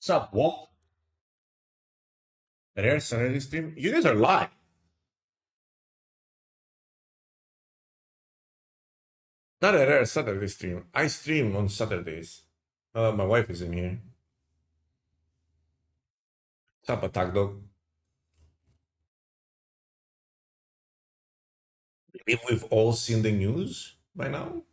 What's up, Walt? Rare Saturday stream? You guys are live. Not a rare Saturday stream. I stream on Saturdays. My wife is in here. What's up, Attack Dog? If we've all seen the news by now.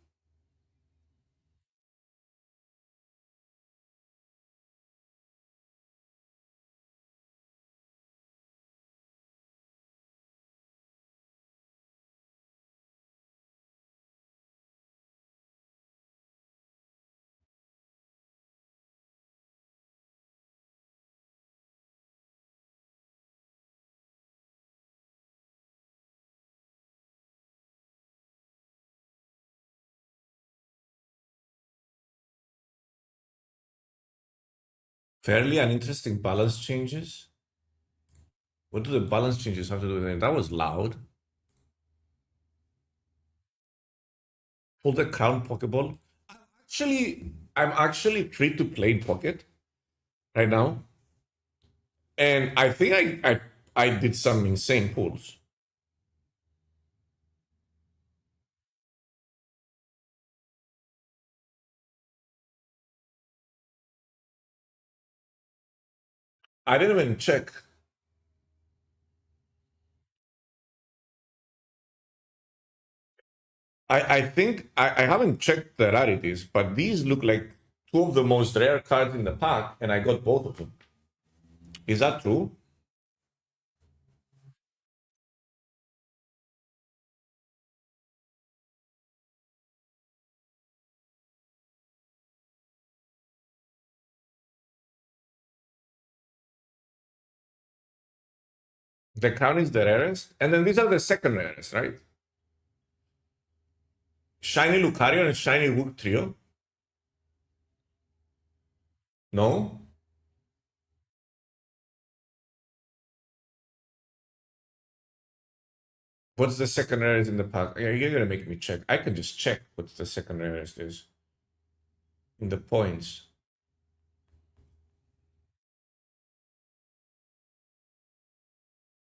Fairly uninteresting balance changes. What do the balance changes have to do with it? That was loud. Pull the crown Pokeball. I'm actually free to play in Pocket right now. And I think I did some insane pulls. I didn't even check. I think I haven't checked the rarities, but these look like two of the most rare cards in the pack, and I got both of them. Is that true? The crown is the rarest, and then these are the second rarest, right? Shiny Lucario and Shiny Wood Trio. No. What's the second rarest in the pack? You're gonna make me check. I can just check what the second rarest is in the points.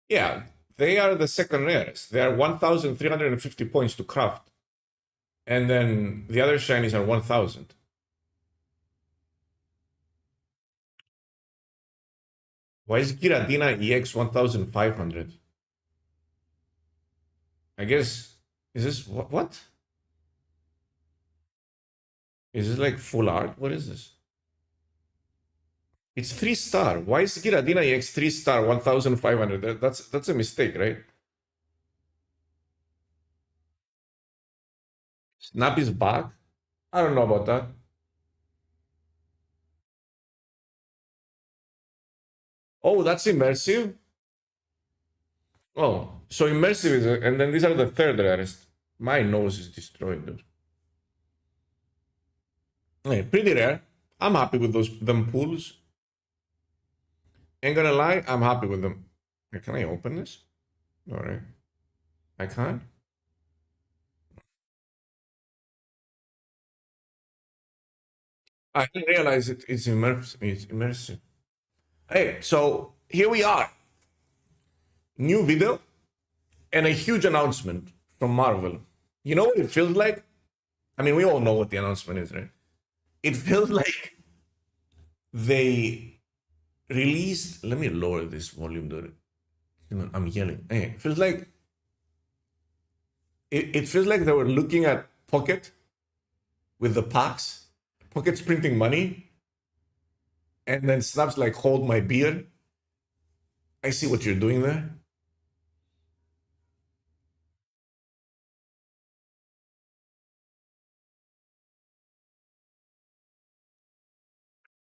Yeah, they are the second rarest. They are 1,350 points to craft. And then the other shinies are 1,000. Why is Giradina EX 1,500? I guess, is this, what? Is this like full art? What is this? It's 3-star. Why is Giradina EX 3-star 1,500? That's a mistake, right? Snap is back? I don't know about that. Oh, that's immersive? Oh, so immersive is, and then these are the third rarest. My nose is destroyed, dude. Yeah, pretty rare. I'm happy with them pools. Ain't gonna lie, I'm happy with them. Hey, can I open this? All right. I can't. I didn't realize it's immersive. It's immersive. Hey, so here we are. New video and a huge announcement from Marvel. You know what it feels like? I mean, we all know what the announcement is, right? It feels like they released. Let me lower this volume, dude. I'm yelling. Hey, it feels like it feels like they were looking at Pocket with the packs. Pocket's printing money, and then Snap's like, "Hold my beer." I see what you're doing there.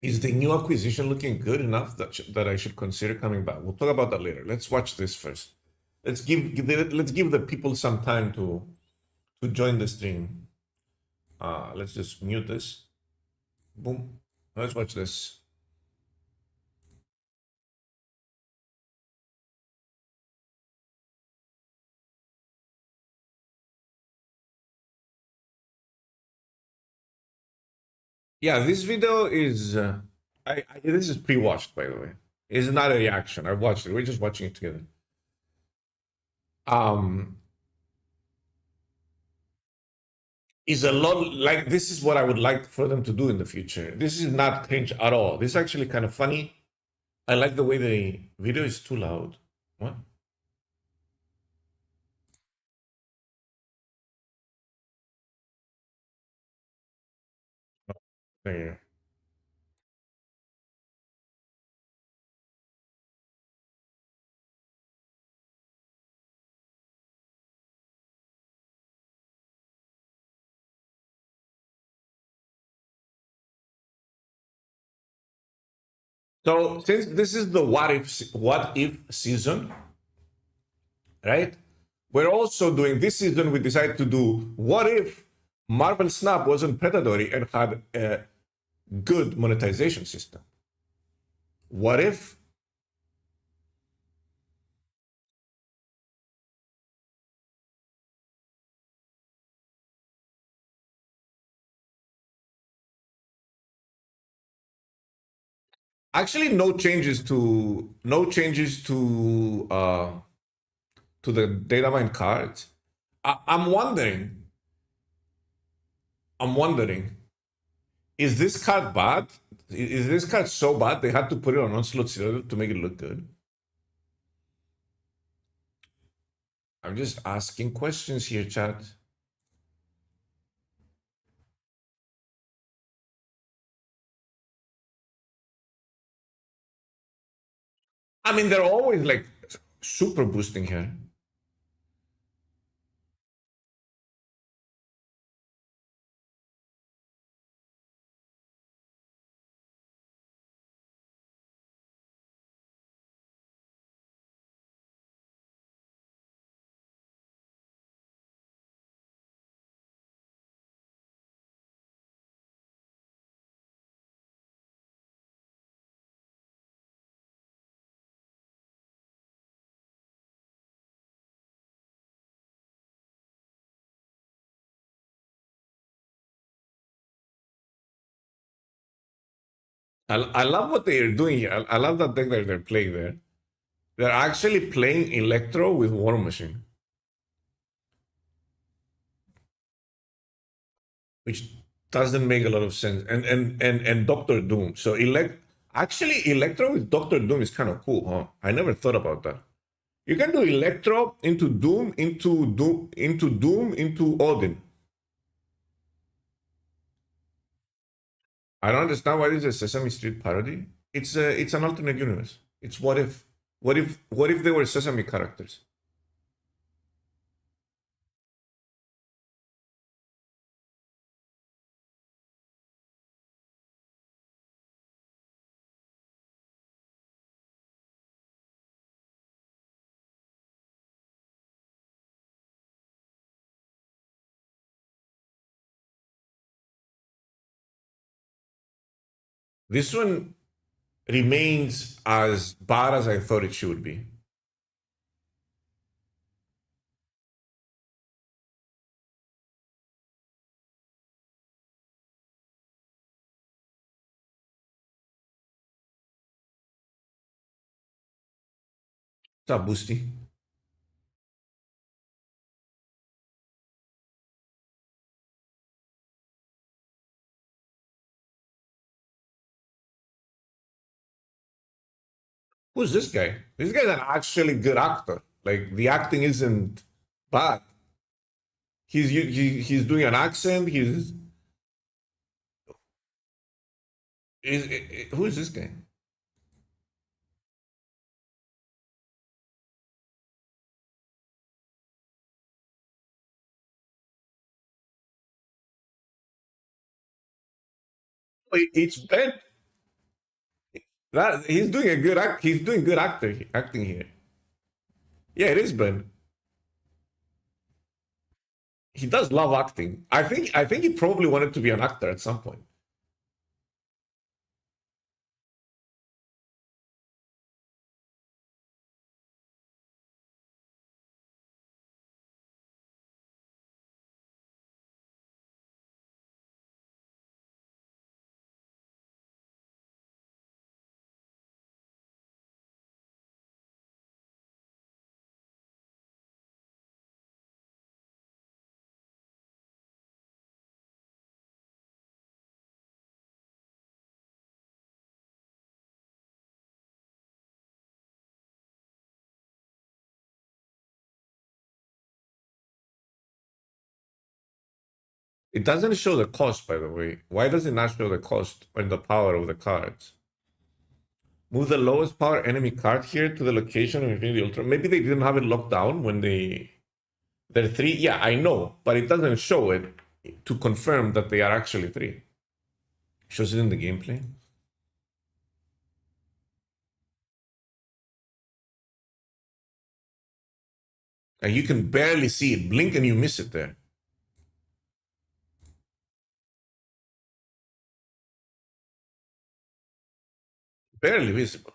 Is the new acquisition looking good enough that I should consider coming back? We'll talk about that later. Let's watch this first. Let's give the people some time to join the stream. Let's just mute this. Boom. Let's watch this. Yeah, this video is This is pre-watched, by the way. It's not a reaction. I watched it. We're just watching it together. Um, is a lot like this is what I would like for them to do in the future. This is not cringe at all. This is actually kind of funny. I like the way the video is too loud. What? There. So since this is the what if season, right? We're also doing this season. We decided to do what if Marvel Snap wasn't predatory and had a good monetization system. What if actually no changes to the data mine cards? I'm wondering, is this card bad? Is this card so bad they had to put it on Onslaught Citadel to make it look good? I'm just asking questions here, chat. I mean, they're always like super boosting here. I love what they're doing here. I love that deck that they're playing there. They're actually playing Electro with War Machine, which doesn't make a lot of sense. And Doctor Doom. So actually Electro with Doctor Doom is kind of cool, huh? I never thought about that. You can do Electro into Doom into Odin. I don't understand why this is a Sesame Street parody. It's an alternate universe. It's what if they were Sesame characters? This one remains as bad as I thought it should be. What's up, Boosty? Who's this guy? This guy's an actually good actor. Like the acting isn't bad. He's doing an accent. Who is this guy? It's Ben. That he's doing a good act. He's doing good acting here. Yeah, it is Ben. He does love acting. I think he probably wanted to be an actor at some point. It doesn't show the cost, by the way. Why does it not show the cost and the power of the cards? Move the lowest power enemy card here to the location of Infinity Ultra. Maybe they didn't have it locked down when they're three. Yeah, I know, but it doesn't show it to confirm that they are actually three. Shows it in the gameplay. And you can barely see it. Blink and you miss it there. Barely visible.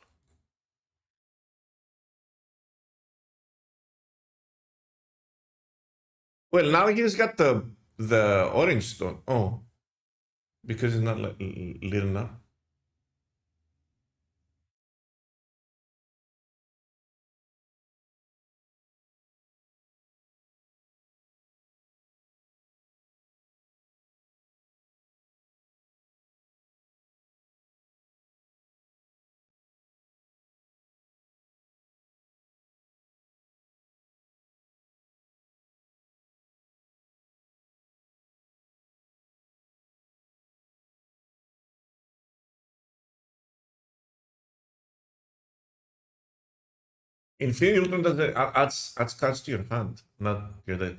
Well, now he's got the orange stone. Oh, because it's not lit enough. Infinity Ultra does it, adds cards to your hand, not your deck.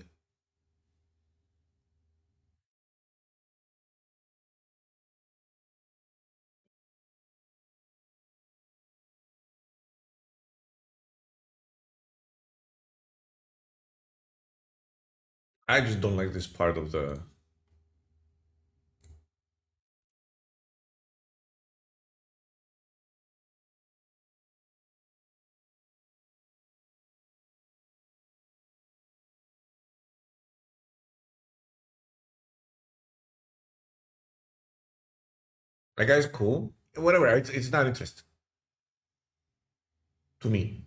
I just don't like this part of the. That guy's cool. Whatever. It's not interesting to me.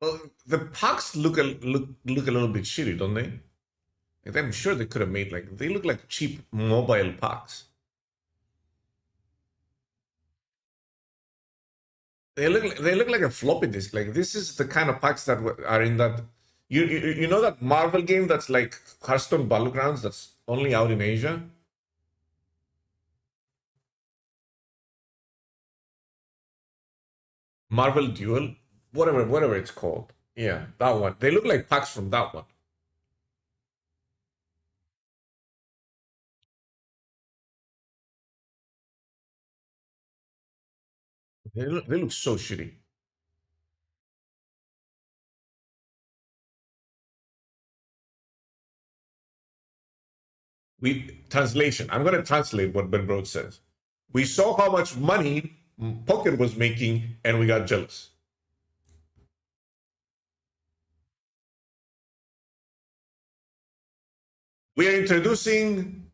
Well, the packs look a little bit shitty, don't they? Like, I'm sure they could have made like they look like cheap mobile packs. They look like a floppy disk. Like this is the kind of packs that are in that. You know that Marvel game that's like Hearthstone Battlegrounds that's only out in Asia. Marvel Duel, whatever it's called. Yeah, that one. They look like packs from that one. They look so shitty. We translation. I'm gonna translate what Ben Brode says. We saw how much money Pocket was making, and we got jealous. We are introducing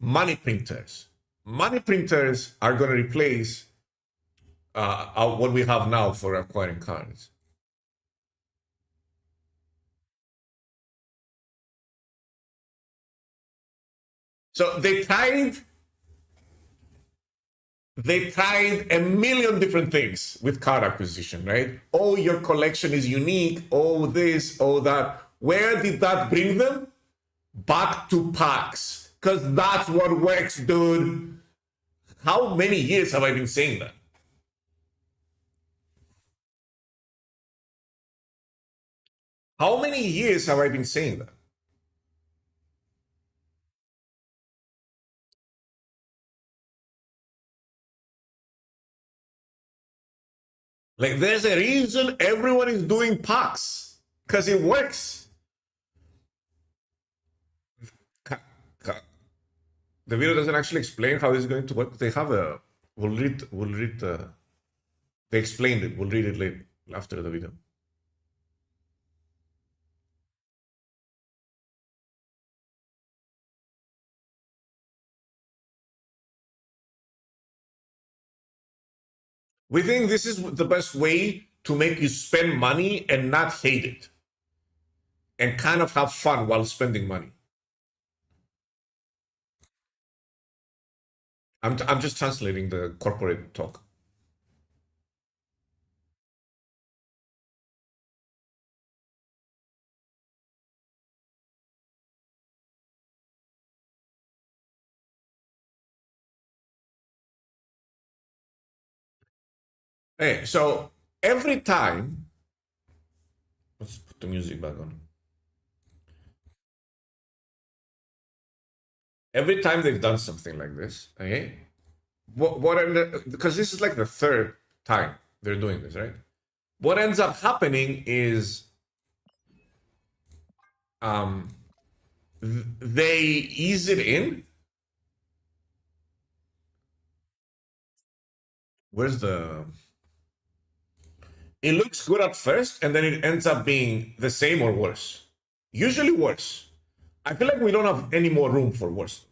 money printers. Money printers are going to replace what we have now for acquiring cards. So they tried a million different things with card acquisition, right? Oh, your collection is unique. Oh, this, oh, that. Where did that bring them? Back to packs. Because that's what works, dude. How many years have I been saying that? How many years have I been saying that? Like, there's a reason everyone is doing packs. Because it works. The video doesn't actually explain how this is going to work. They have a. We'll read the. They explained it. We'll read it later after the video. We think this is the best way to make you spend money and not hate it, and kind of have fun while spending money. I'm just translating the corporate talk. Hey, so every time, let's put the music back on. Every time they've done something like this, okay, what ended, because this is like the third time they're doing this, right? What ends up happening is um, they ease it in. Where's the? It looks good at first, and then it ends up being the same or worse. Usually worse. I feel like we don't have any more room for worse.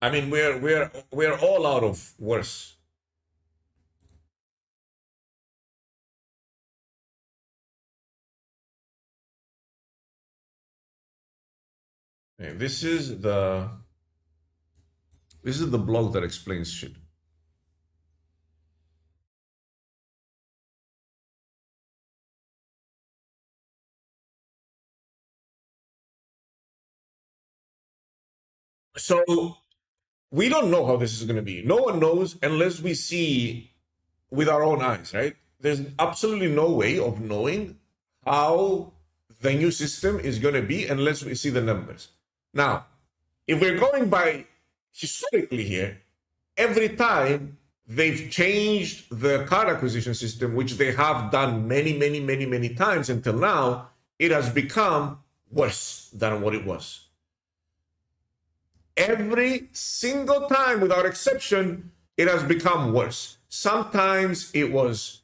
I mean, we're all out of worse. Okay, this is the blog that explains shit. So we don't know how this is going to be. No one knows unless we see with our own eyes, right? There's absolutely no way of knowing how the new system is going to be unless we see the numbers. Now, if we're going by historically here, every time they've changed the card acquisition system, which they have done many, many, many, many times until now, it has become worse than what it was. Every single time, without exception, it has become worse. Sometimes it was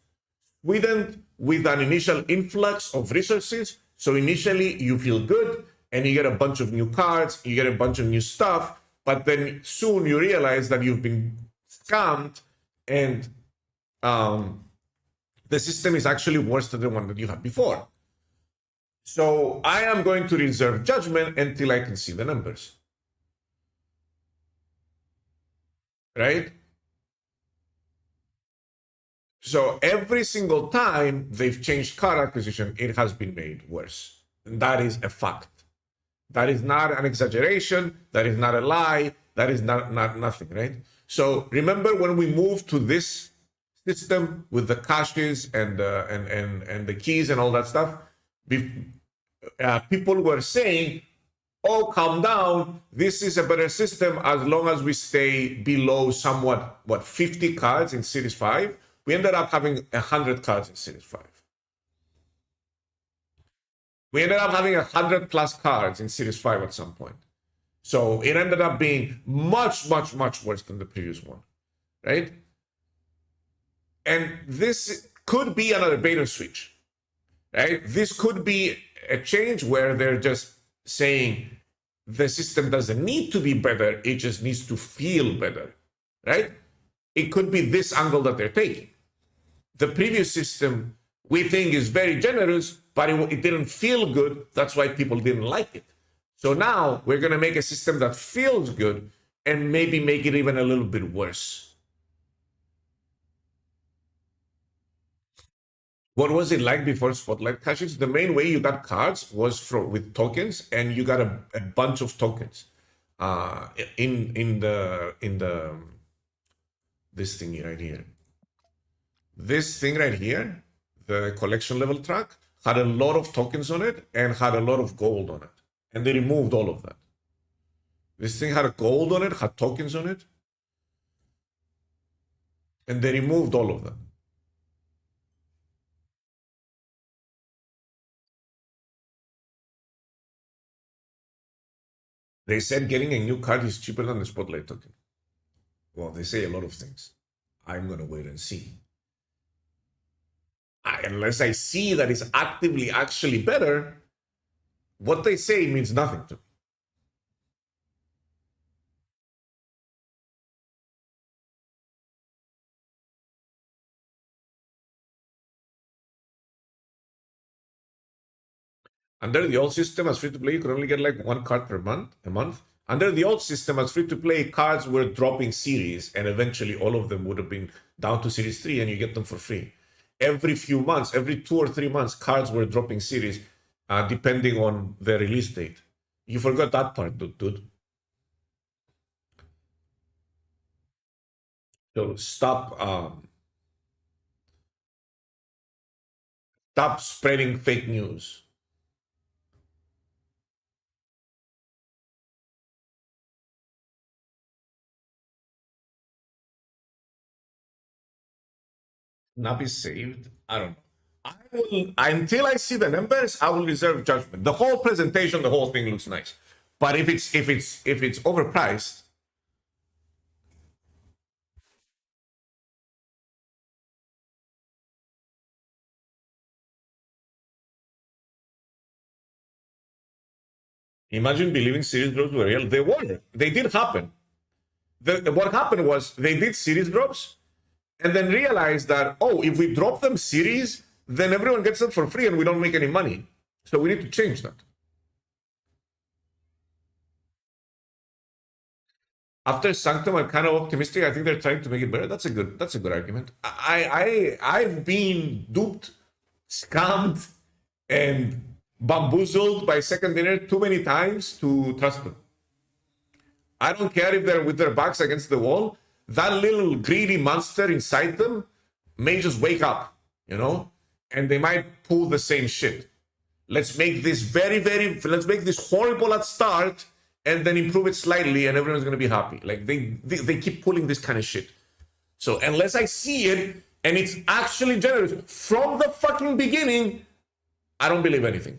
sweetened with an initial influx of resources. So initially you feel good and you get a bunch of new cards, you get a bunch of new stuff, but then soon you realize that you've been scammed and the system is actually worse than the one that you had before. So I am going to reserve judgment until I can see the numbers. Right? So every single time they've changed card acquisition, it has been made worse. And that is a fact. That is not an exaggeration. That is not a lie. That is not nothing, right? So remember when we moved to this system with the caches and the keys and all that stuff, people were saying, "Oh, calm down. This is a better system as long as we stay below somewhat 50 cards in Series 5." We ended up having 100 cards in Series 5. We ended up having 100 plus cards in Series 5 at some point. So it ended up being much, much, much worse than the previous one, right? And this could be another bait and switch, right? This could be a change where they're just saying the system doesn't need to be better, it just needs to feel better, right? It could be this angle that they're taking. The previous system we think is very generous, but it didn't feel good. That's why people didn't like it. So now we're going to make a system that feels good and maybe make it even a little bit worse. What was it like before Spotlight caches? The main way you got cards was with tokens, and you got a bunch of tokens in the this thingy right here. This thing right here, the collection level track, had a lot of tokens on it and had a lot of gold on it. And they removed all of that. This thing had gold on it, had tokens on it, and they removed all of that. They said getting a new card is cheaper than the Spotlight token. Well, they say a lot of things. I'm going to wait and see. Unless I see that it's actively actually better, what they say means nothing to me. Under the old system, as free to play, you could only get like one card per month, a month. Under the old system, as free to play, cards were dropping series, and eventually all of them would have been down to series 3, and you get them for free. Every few months, every 2 or 3 months, cards were dropping series, depending on the release date. You forgot that part, dude. So stop spreading fake news. Not be saved. I don't know. I will until I see the numbers. I will reserve judgment. The whole presentation, the whole thing looks nice, but if it's overpriced, imagine believing series drops were real. They were. They did happen. What happened was they did series drops and then realized that, oh, if we drop them series, then everyone gets them for free and we don't make any money. So we need to change that. After Sanctum, I'm kind of optimistic. I think they're trying to make it better. That's a good argument. I've been duped, scammed, and bamboozled by Second Dinner too many times to trust them. I don't care if they're with their backs against the wall. That little greedy monster inside them may just wake up, and they might pull the same shit. Let's make this let's make this horrible at start and then improve it slightly and everyone's going to be happy. Like they keep pulling this kind of shit. So unless I see it and it's actually generous from the fucking beginning, I don't believe anything.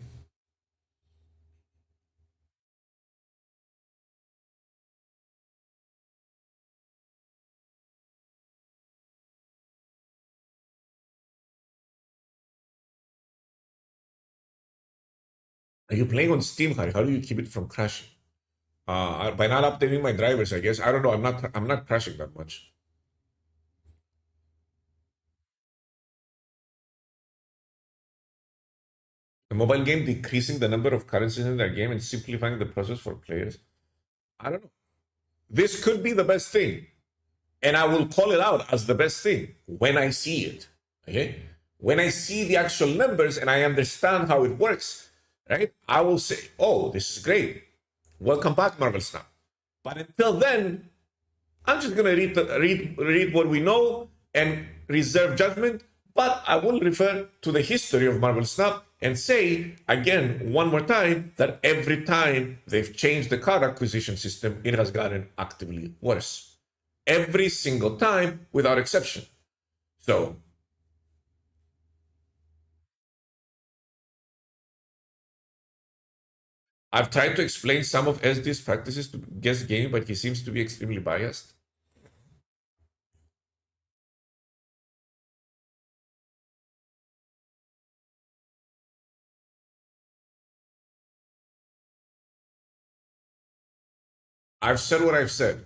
Are you playing on Steam, Harry? How do you keep it from crashing? By not updating my drivers, I guess. I don't know. I'm not crashing that much. A mobile game decreasing the number of currencies in their game and simplifying the process for players. I don't know. This could be the best thing. And I will call it out as the best thing when I see it. Okay? When I see the actual numbers and I understand how it works, right? I will say, oh, this is great. Welcome back, Marvel Snap. But until then, I'm just gonna read what we know and reserve judgment. But I will refer to the history of Marvel Snap and say again one more time that every time they've changed the card acquisition system, it has gotten actively worse. Every single time, without exception. So I've tried to explain some of SD's practices to Guest Game, but he seems to be extremely biased. I've said what I've said.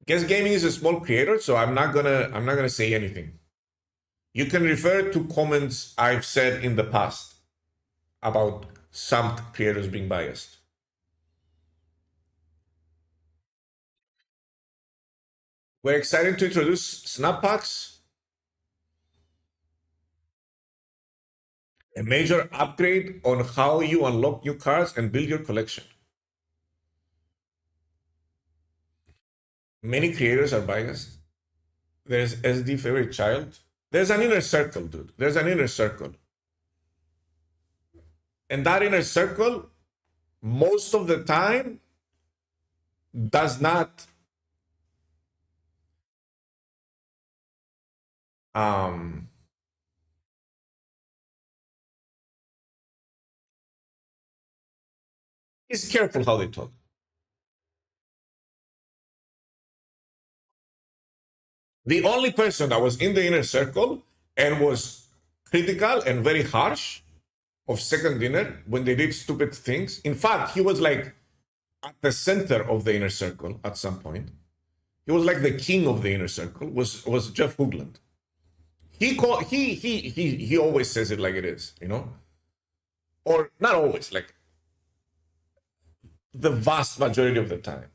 Guess Gaming is a small creator, so I'm not gonna say anything. You can refer to comments I've said in the past about some creators being biased. We're excited to introduce Snap Packs, a major upgrade on how you unlock new cards and build your collection. Many creators are biased. There's SD favorite child. There's an inner circle, dude. There's an inner circle. And that inner circle, most of the time, does not is careful how they talk. The only person that was in the inner circle and was critical and very harsh of Second Dinner when they did stupid things. In fact, he was like at the center of the inner circle at some point. He was like the king of the inner circle. Was Jeff Hoogland. He always says it like it is, or not always, like the vast majority of the time.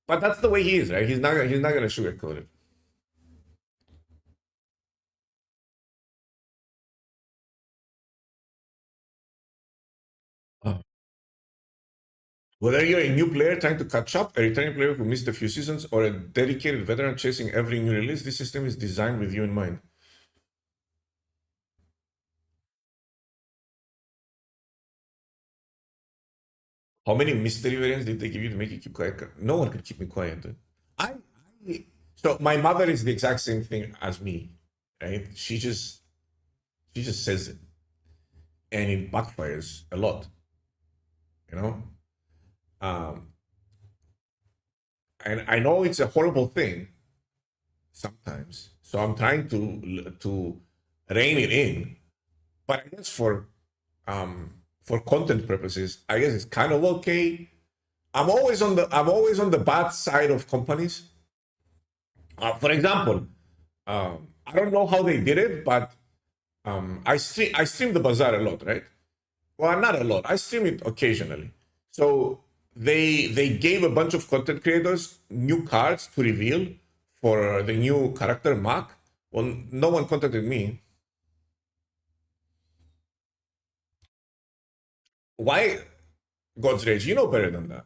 But that's the way he is, right? He's not gonna sugarcoat it. Oh. Whether you're a new player trying to catch up, a returning player who missed a few seasons, or a dedicated veteran chasing every new release, this system is designed with you in mind. How many mystery variants did they give you to make you keep quiet? No one could keep me quiet, dude. I, so my mother is the exact same thing as me, right? She just says it, and it backfires a lot, you know. Um, and I know it's a horrible thing sometimes, so I'm trying to rein it in. But I guess for content purposes, I guess it's kind of okay. I'm always on the bad side of companies. For example, I don't know how they did it, but I stream the bazaar a lot, right? Well, not a lot. I stream it occasionally. So they gave a bunch of content creators new cards to reveal for the new character Mac. Well, no one contacted me. Why? God's rage. You know better than that.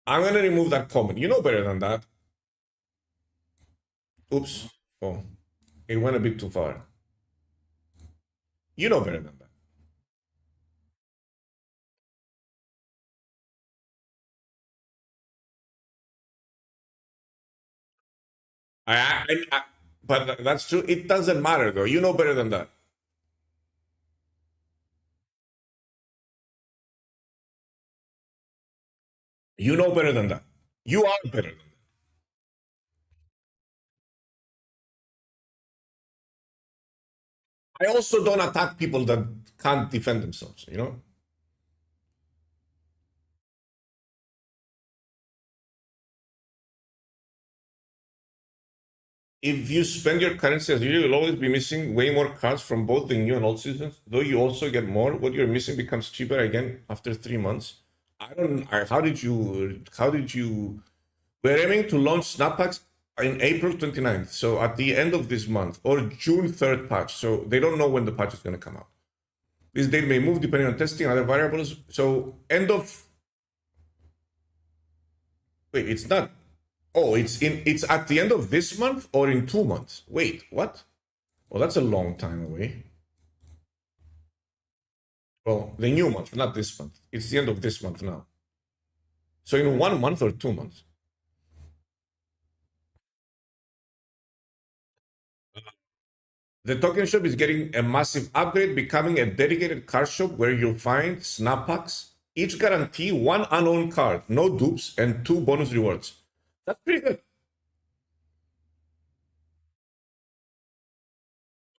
I'm gonna remove that comment. You know better than that. Oops. Oh, it went a bit too far. You know better than that. I but that's true. It doesn't matter though. You know better than that. You know better than that. You are better than that. I also don't attack people that can't defend themselves. You know, if you spend your currency as usual, you'll always be missing way more cards from both the new and old seasons. Though you also get more, what you're missing becomes cheaper again after 3 months. I don't. How did you? How did you? We're aiming to launch Snapbacks in April 29th, so at the end of this month, or June 3rd patch. So they don't know when the patch is going to come out. This date may move depending on testing and other variables. So end of wait, it's not. Oh, it's at the end of this month or in 2 months. Wait, what? Well, that's a long time away. Well, the new month, not this month. It's the end of this month now. So in 1 month or 2 months. The token shop is getting a massive upgrade, becoming a dedicated card shop where you'll find snap packs. Each guarantee one unknown card, no dupes, and 2 bonus rewards. That's pretty good.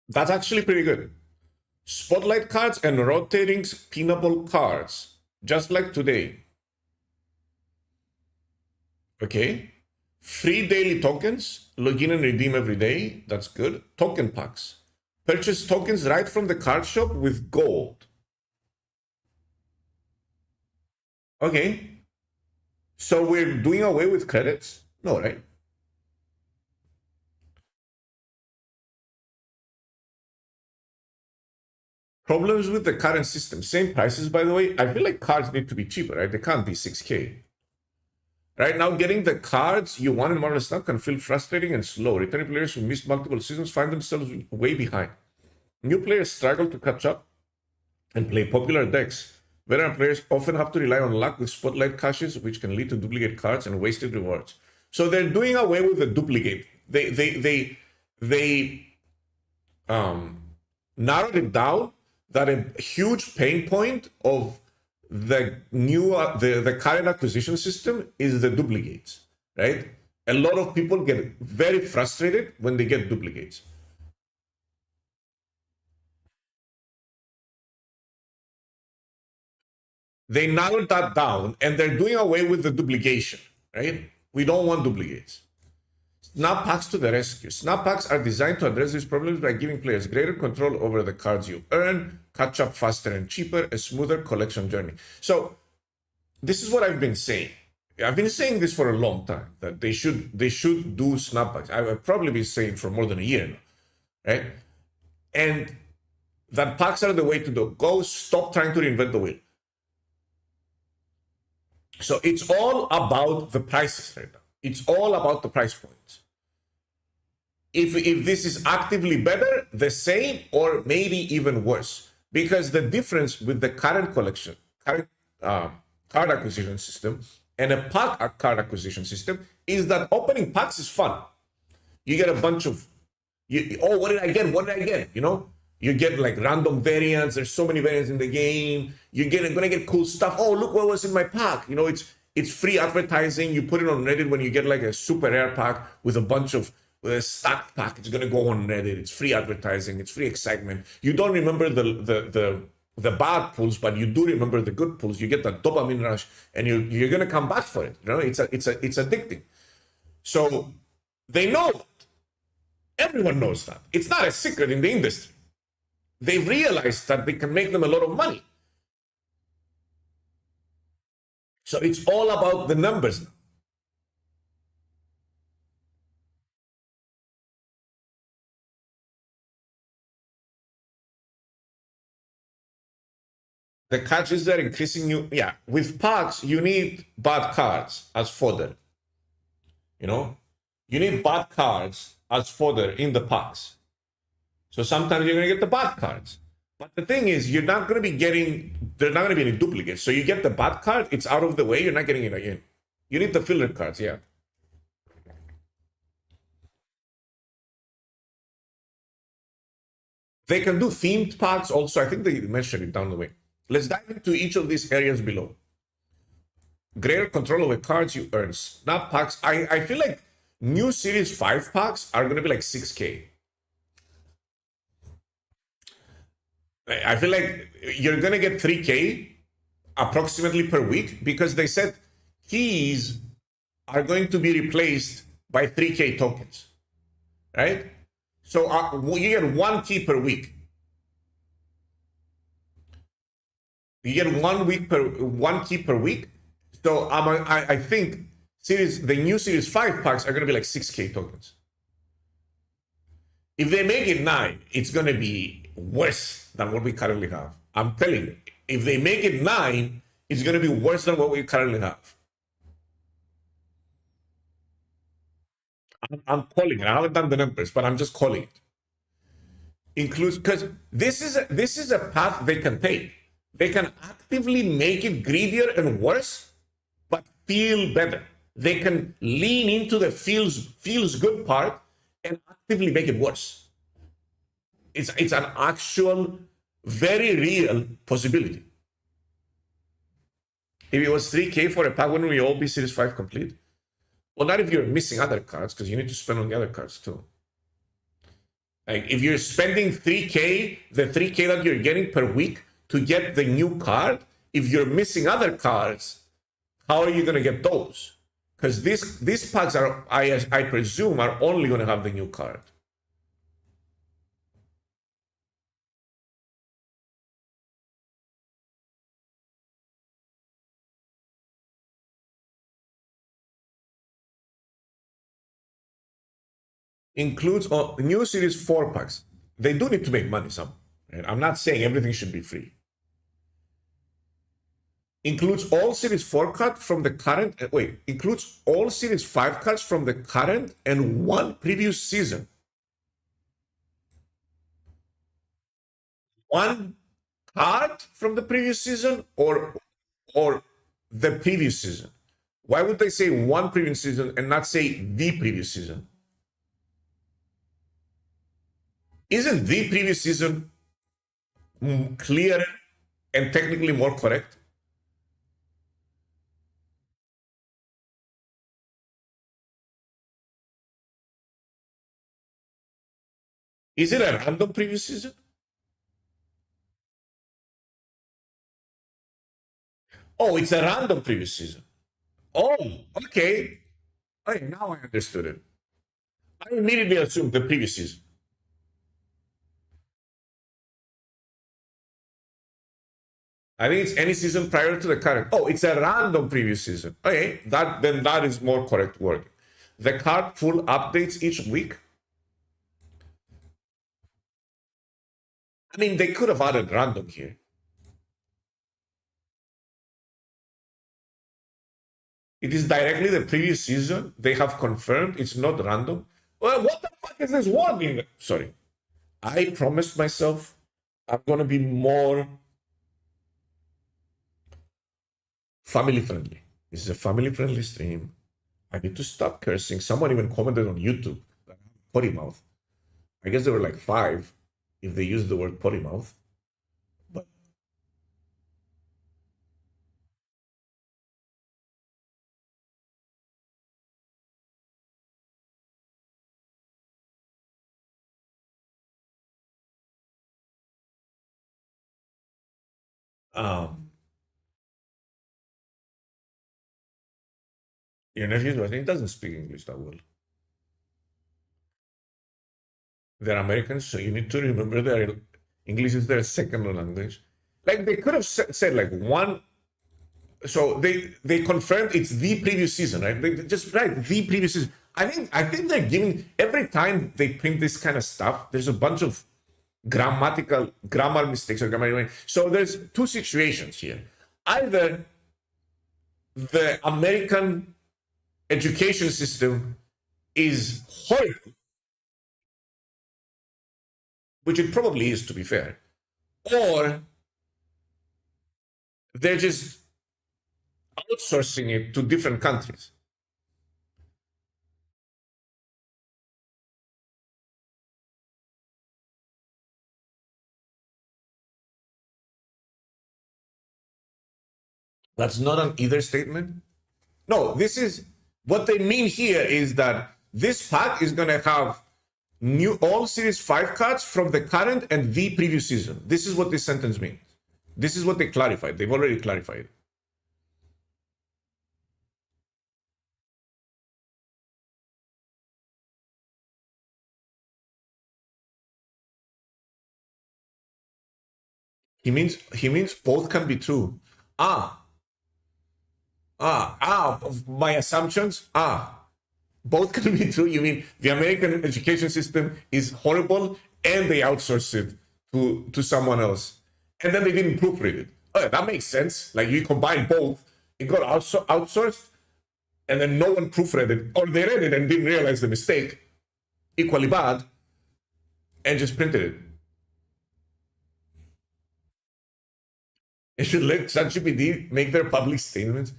That's actually pretty good. Spotlight cards and rotating pinnable cards, just like today. Okay. Free daily tokens, log in and redeem every day. That's good. Token packs. Purchase tokens right from the card shop with gold. Okay. So we're doing away with credits? No, right? Problems with the current system. Same prices, by the way. I feel like cards need to be cheaper, right? They can't be 6K. Right now, getting the cards you want in Marvel Snap can feel frustrating and slow. Returning players who missed multiple seasons find themselves way behind. New players struggle to catch up and play popular decks. Veteran players often have to rely on luck with spotlight caches, which can lead to duplicate cards and wasted rewards. So they're doing away with the duplicate. They narrowed it down that a huge pain point of the new the current acquisition system is the duplicates, right? A lot of people get very frustrated when they get duplicates. They narrowed that down and they're doing away with the duplication, right? We don't want duplicates. Snap packs to the rescue. Snap packs are designed to address these problems by giving players greater control over the cards you earn, catch up faster and cheaper, a smoother collection journey. So this is what I've been saying. I've been saying this for a long time, that they should do snap packs. I've probably been saying for more than a year now, right? And that packs are the way to go. Stop trying to reinvent the wheel. So it's all about the prices right now. It's all about the price points. If this is actively better, the same, or maybe even worse, because the difference with the current collection, current card acquisition system, and a pack card acquisition system is that opening packs is fun. You get a bunch of, what did I get? What did I get? You know, you get like random variants. There's so many variants in the game. You're gonna get cool stuff. Oh, look what was in my pack. You know, it's free advertising. You put it on Reddit when you get like a super rare pack with a bunch of with a stacked pack. It's gonna go on Reddit. It's free advertising. It's free excitement. You don't remember the bad pulls, but you do remember the good pulls. You get that dopamine rush, and you're gonna come back for it. You know, it's addicting. So they know that. Everyone knows that. It's not a secret in the industry. They've realized that they can make them a lot of money. So it's all about the numbers now. The catch is they're increasing you. Yeah, with packs, you need bad cards as fodder. You know, you need bad cards as fodder in the packs. So sometimes you're going to get the bad cards. But the thing is, you're not going to be getting, there's not going to be any duplicates. So you get the bad card, it's out of the way, you're not getting it again. You need the filler cards, yeah. They can do themed packs also. I think they mentioned it down the way. Let's dive into each of these areas below. Greater control over cards you earn. Snap packs. I feel like new Series 5 packs are going to be like 6K. I feel like you're going to get 3K approximately per week because they said keys are going to be replaced by 3K tokens, right? So you get 1 key per week. You get 1 key per week. So I think the new Series 5 packs are going to be like 6K tokens. If they make it 9, it's going to be worse than what we currently have. I'm telling you. If they make it 9, it's going to be worse than what we currently have. I'm calling it. I haven't done the numbers, but I'm just calling it. Includes, because this is a path they can take. They can actively make it greedier and worse, but feel better. They can lean into the feels good part and actively make it worse. It's an actual, very real possibility. If it was 3K for a pack, wouldn't we all be Series 5 complete? Well, not if you're missing other cards, because you need to spend on the other cards too. Like if you're spending 3K, the 3K that you're getting per week to get the new card, if you're missing other cards, how are you going to get those? Because these packs are, I presume, are only going to have the new card. Includes new Series 4 packs. They do need to make money some. Right? I'm not saying everything should be free. Includes all Series 4 cards from the current, includes all Series 5 cards from the current and one previous season. One card from the previous season or the previous season? Why would they say one previous season and not say the previous season? Isn't the previous season clearer and technically more correct? Is it a random previous season? Oh, it's a random previous season. Oh, okay. Okay, now I understood it. I immediately assumed the previous season. I think it's any season prior to the current. Oh, it's a random previous season. Okay, that is more correct word. The card full updates each week. I mean, they could have added random here. It is directly the previous season. They have confirmed it's not random. Well, what the fuck is this word? Sorry. I promised myself I'm gonna be more family friendly. This is a family friendly stream. I need to stop cursing. Someone even commented on YouTube, potty mouth. I guess there were like 5 if they used the word potty mouth. But um, your nephew Russian. He doesn't speak English that well. They're Americans, so you need to remember their English is their second language. Like they could have said like one. So they confirmed it's the previous season, right? They just write the previous season. I think they're giving every time they print this kind of stuff. There's a bunch of grammar mistakes or grammar. So there's 2 situations here. Either the American education system is horrible, which it probably is to be fair, or they're just outsourcing it to different countries. That's not an either statement. No, this is what they mean here is that this pack is going to have new all series 5 cards from the current and the previous season. This is what this sentence means. This is what they clarified. They've already clarified. He means both can be true. Ah, my assumptions. Both can be true. You mean the American education system is horrible and they outsource it to someone else, and then they didn't proofread it. Oh, that makes sense. Like you combine both, it got outsourced, and then no one proofread it, or they read it and didn't realize the mistake, equally bad, and just printed it. It should let ChatGPT make their public statements.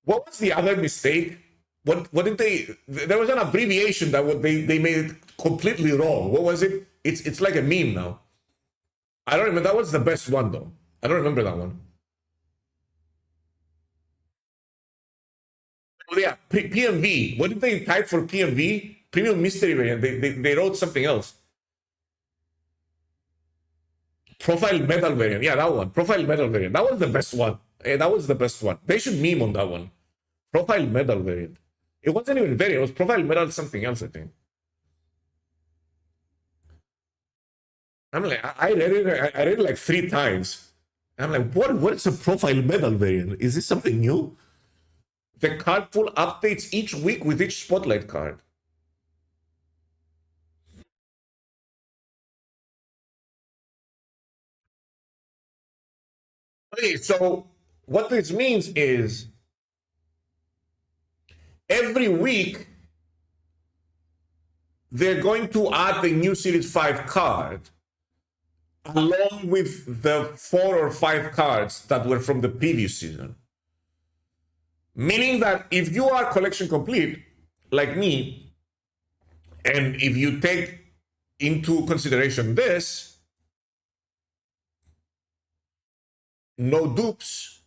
What was the other mistake? What did they? There was an abbreviation that they made it completely wrong. What was it? It's like a meme now. I don't remember. That was the best one though. I don't remember that one. Oh yeah, PMV. What did they type for PMV? Premium Mystery Variant. They wrote something else. Profile Metal Variant. Yeah, that one. Profile Metal Variant. That was the best one. That was the best one. They should meme on that one. Profile Metal Variant. It wasn't even variant. It was Profile Metal something else, I think. I'm like, I read it. I read it like 3 times. I'm like, what is a Profile Metal Variant? Is this something new? The card pool updates each week with each spotlight card. Okay, so what this means is every week they're going to add the new Series 5 card along with the 4 or 5 cards that were from the previous season. Meaning that if you are collection complete, like me, and if you take into consideration this, no dupes,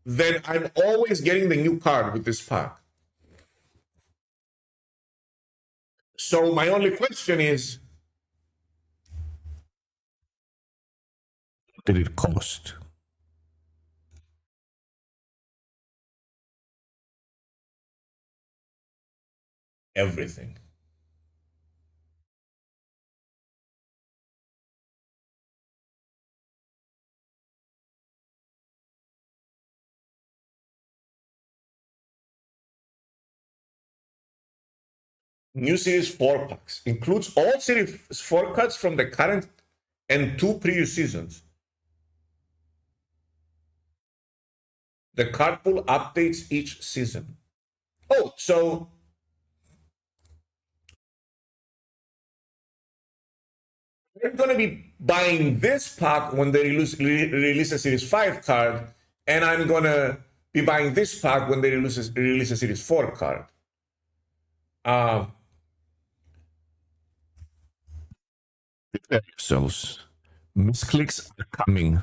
then I'm always getting the new card with this pack. So my only question is, what did it cost? Everything. New series 4 packs. Includes all series 4 cards from the current and 2 previous seasons. The card pool updates each season. Oh, so we're going to be buying this pack when they release a Series 5 card, and I'm going to be buying this pack when they release a Series 4 card. Prepare yourselves. Misclicks are coming.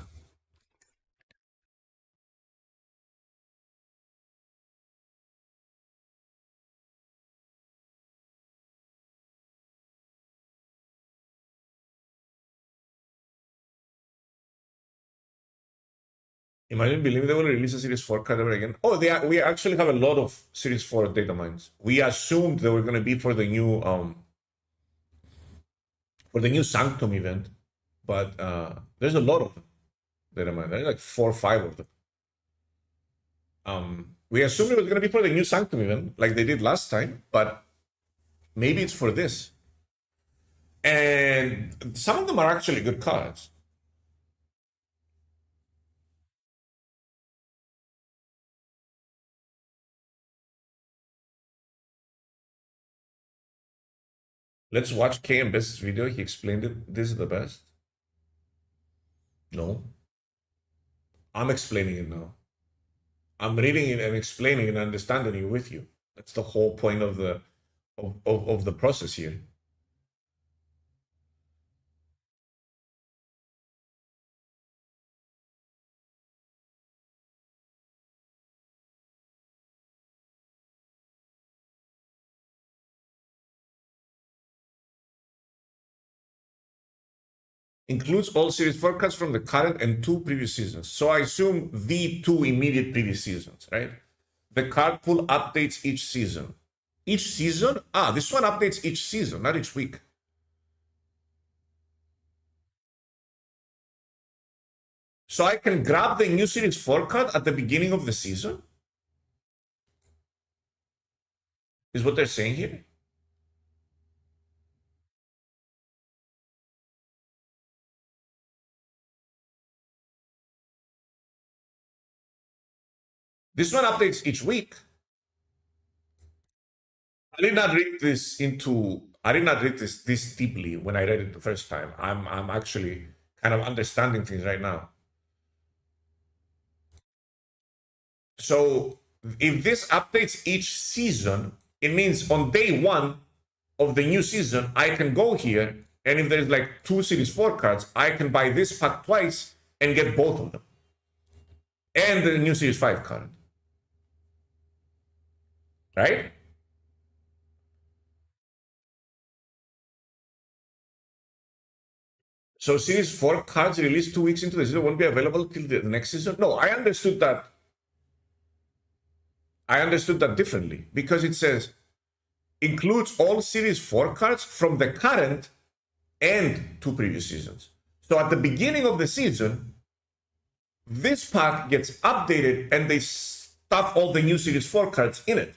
Imagine believing they will release a Series 4 card ever again. Oh, we actually have a lot of Series 4 data mines. We assumed they were going to be for the new Sanctum event, but there's a lot of them. Data mines. There's like 4 or 5 of them. We assumed it was going to be for the new Sanctum event, like they did last time, but maybe it's for this. And some of them are actually good cards. Let's watch KM Best's video. He explained it. This is the best. No. I'm explaining it now. I'm reading it and explaining and understanding it with you. That's the whole point of the process here. Includes all series forecasts from the current and 2 previous seasons. So I assume the 2 immediate previous seasons, right? The card pool updates each season. Each season? This one updates each season, not each week. So I can grab the new series 4 card at the beginning of the season? Is what they're saying here? This one updates each week. I did not read this deeply when I read it the first time. I'm actually kind of understanding things right now. So if this updates each season, it means on day 1 of the new season, I can go here, and if there's like 2 series 4 cards, I can buy this pack twice and get both of them. And the new series 5 card. Right? So series 4 cards released 2 weeks into the season won't be available till the next season? No, I understood that. I understood that differently, because it says includes all series 4 cards from the current and 2 previous seasons. So at the beginning of the season, this pack gets updated and they stuff all the new series 4 cards in it.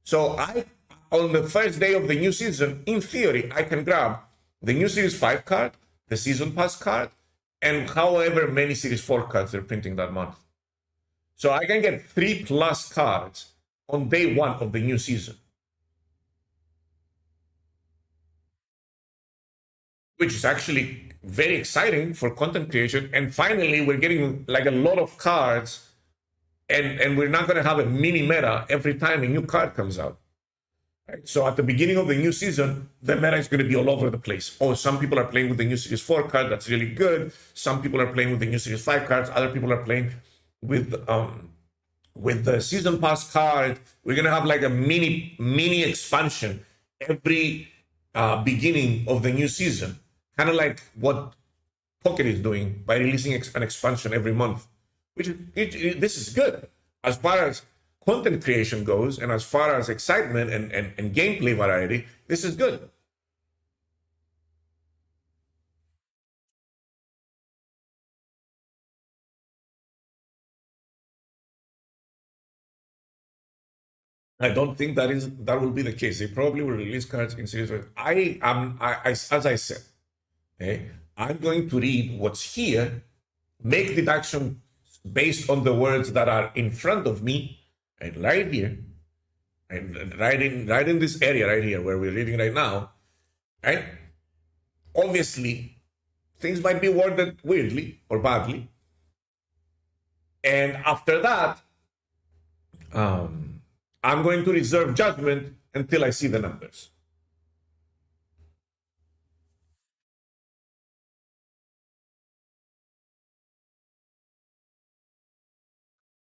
So on the first day of the new season, in theory, I can grab the new series 5 card, the season pass card, and however many series 4 cards they're printing that month. So I can get 3+ cards on day 1 of the new season, which is actually very exciting for content creation. And finally, we're getting like a lot of cards, and we're not going to have a mini meta every time a new card comes out. Right? So at the beginning of the new season, the meta is going to be all over the place. Oh, some people are playing with the new Series 4 card. That's really good. Some people are playing with the new Series 5 cards. Other people are playing with the season pass card. We're gonna have like a mini expansion every beginning of the new season, kind of like what Pocket is doing by releasing an expansion every month. Which this is good as far as content creation goes, and as far as excitement and gameplay variety. This is good. I don't think that will be the case. They probably will release cards in series. I am, as I said, okay, I'm going to read what's here, make deduction based on the words that are in front of me, and right here, and right in this area right here where we're reading right now, right? Obviously, things might be worded weirdly or badly, and after that, I'm going to reserve judgment until I see the numbers.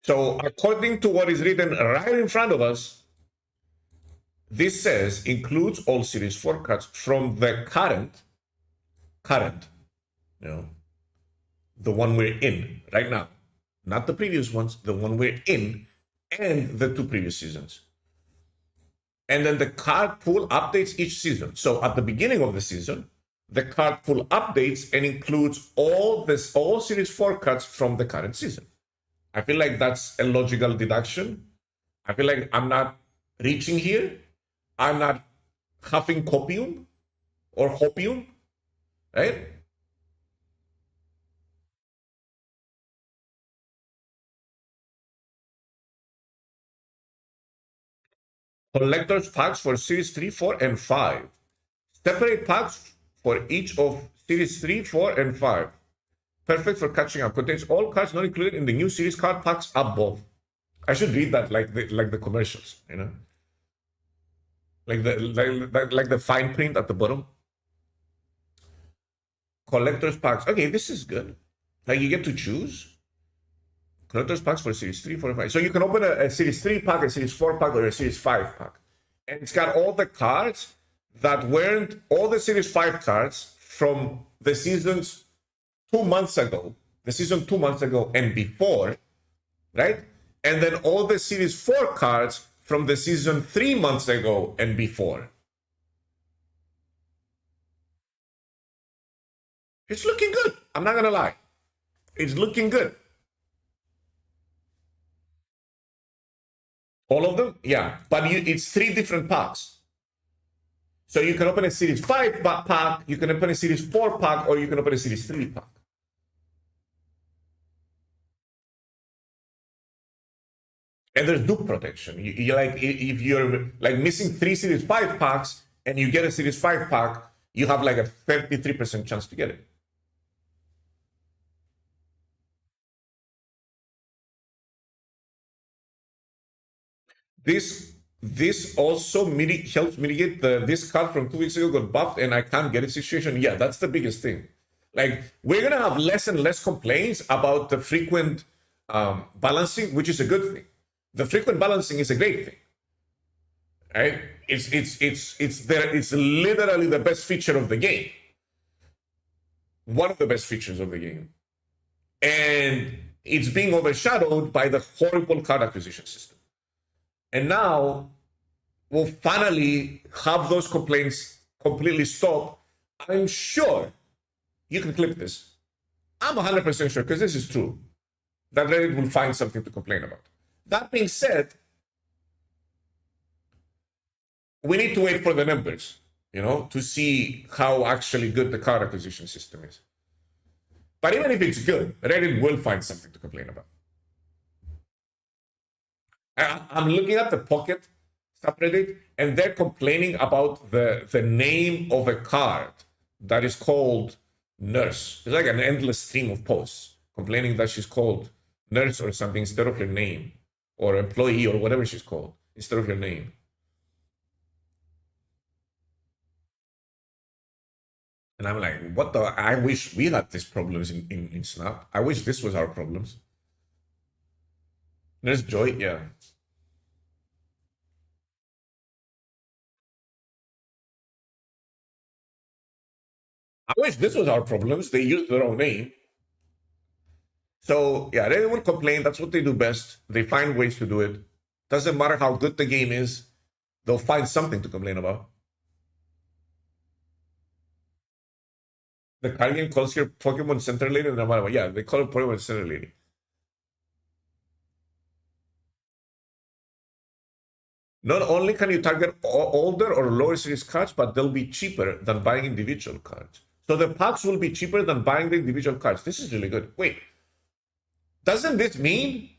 So, according to what is written right in front of us, this says includes all series forecasts from the current, you know, the one we're in right now, not the previous ones, the one we're in, and the two previous seasons. And then the card pool updates each season. So at the beginning of the season, the card pool updates and includes all series forecasts from the current season. I feel like that's a logical deduction. I feel like I'm not reaching here. I'm not huffing copium or hopium, right? Collector's packs for series 3, 4, and 5. Separate packs for each of series 3, 4, and 5. Perfect for catching up. Contains all cards not included in the new series card packs above. I should read that like the commercials, you know, like the fine print at the bottom. Collector's packs. Okay, this is good. Like you get to choose collector's packs for series 3, 4, and 5. So you can open a series 3 pack, a series 4 pack, or a series 5 pack, and it's got all the cards that weren't all the series 5 cards from the seasons 2 months ago, the season 2 months ago and before, right? And then all the series 4 cards from the season 3 months ago and before. It's looking good. I'm not gonna lie. It's looking good. All of them? Yeah. But it's 3 different packs. So you can open a series 5 pack, you can open a series 4 pack, or you can open a series 3 pack. And there's dupe protection. You like if you're like missing 3 series 5 packs and you get a series 5 pack, you have like a 33% chance to get it. This also helps mitigate this card from 2 weeks ago got buffed and I can't get it situation. Yeah, that's the biggest thing. Like we're gonna have less and less complaints about the frequent balancing, which is a good thing. The frequent balancing is a great thing, right? It's literally the best feature of the game, one of the best features of the game, and it's being overshadowed by the horrible card acquisition system. And now we'll finally have those complaints completely stop. I'm sure you can clip this. I'm 100% sure, because this is true, that Reddit will find something to complain about. That being said, we need to wait for the numbers, to see how actually good the card acquisition system is. But even if it's good, Reddit will find something to complain about. I'm looking at the Pocket subreddit, and they're complaining about the name of a card that is called Nurse. It's like an endless stream of posts complaining that she's called Nurse or something instead of her name, or employee, or whatever she's called instead of her name. And I'm like, what the? I wish we had these problems in Snap. I wish this was our problems. Nurse Joy, yeah. I wish this was our problems. They used their own name. So yeah, they won't complain. That's what they do best. They find ways to do it. Doesn't matter how good the game is, they'll find something to complain about. The card game calls here Pokemon Center Lady, no matter what. Yeah, they call it Pokemon Center Lady. Not only can you target older or lower series cards, but they'll be cheaper than buying individual cards. So the packs will be cheaper than buying the individual cards. This is really good. Wait, doesn't this mean?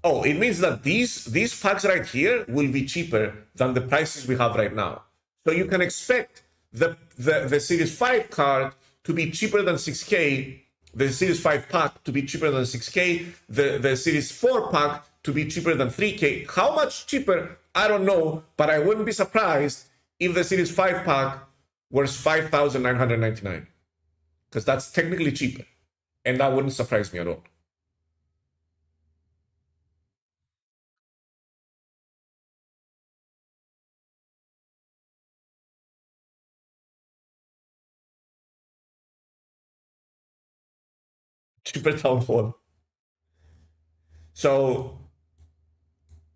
Oh, it means that these packs right here will be cheaper than the prices we have right now. So you can expect the Series 5 card to be cheaper than 6K, the Series 5 pack to be cheaper than 6K, the Series 4 pack to be cheaper than 3K. How much cheaper? I don't know, but I wouldn't be surprised if the Series 5 pack was 5,999, because that's technically cheaper, and that wouldn't surprise me at all. Cheaper town hall. So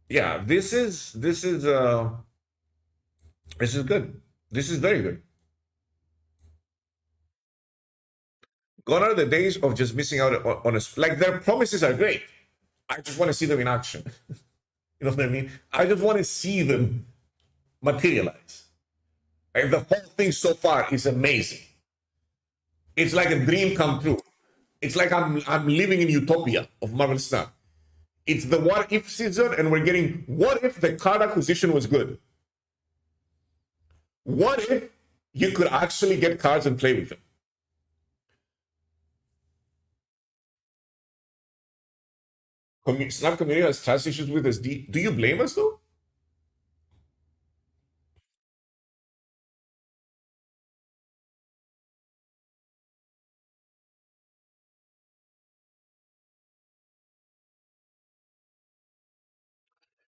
yeah, this is good. This is very good. Gone are the days of just missing out on a like their promises are great. I just want to see them in action. You know what I mean? I just want to see them materialize. And the whole thing so far is amazing. It's like a dream come true. It's like I'm living in utopia of Marvel Snap. It's the what if season, and we're getting what if the card acquisition was good? What if you could actually get cards and play with them? Snap community has trust issues with SD. Do you blame us though?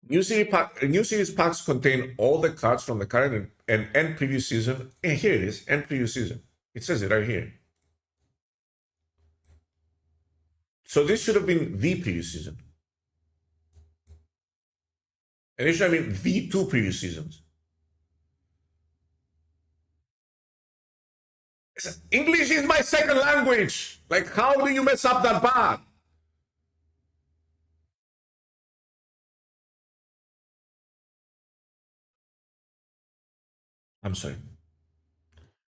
New series packs contain all the cards from the current and previous season. And here it is, and previous season. It says it right here. So this should have been the previous season. And it should have been the two previous seasons. English is my second language. Like, how do you mess up that bad? I'm sorry.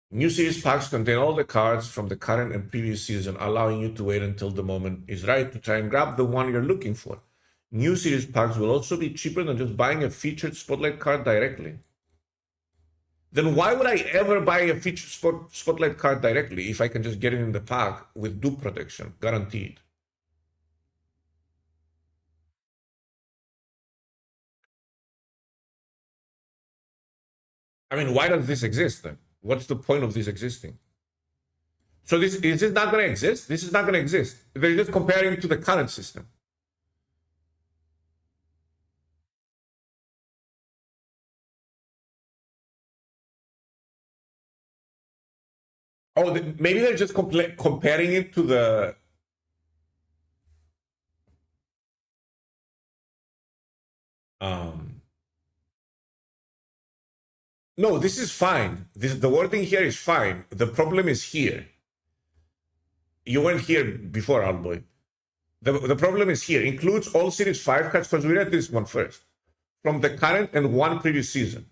New series packs contain all the cards from the current and previous season, allowing you to wait until the moment is right to try and grab the one you're looking for. New series packs will also be cheaper than just buying a featured spotlight card directly. Then why would I ever buy a featured spotlight card directly if I can just get it in the pack with dupe protection, guaranteed? I mean, why does this exist then? What's the point of this existing? So this is this not going to exist? This is not going to exist. They're just comparing to the current system. Oh, maybe they're just comparing it to the. Um, no, this is fine. The wording here is fine. The problem is here. You weren't here before, Alboy. The problem is here. Includes all Series 5 cards, because we read this one first, from the current and one previous season.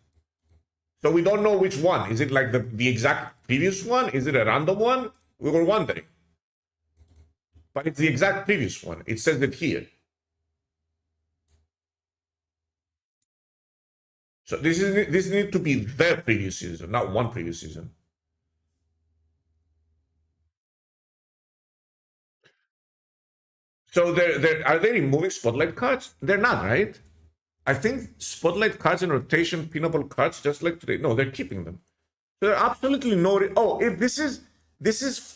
So we don't know which one. Is it like the exact previous one? Is it a random one? We were wondering. But it's the exact previous one. It says it here. So this needs to be the previous season, not one previous season. So are they removing spotlight cards? They're not, right? I think spotlight cards and rotation pinnable cards, just like today. No, they're keeping them. So there are absolutely no. If this is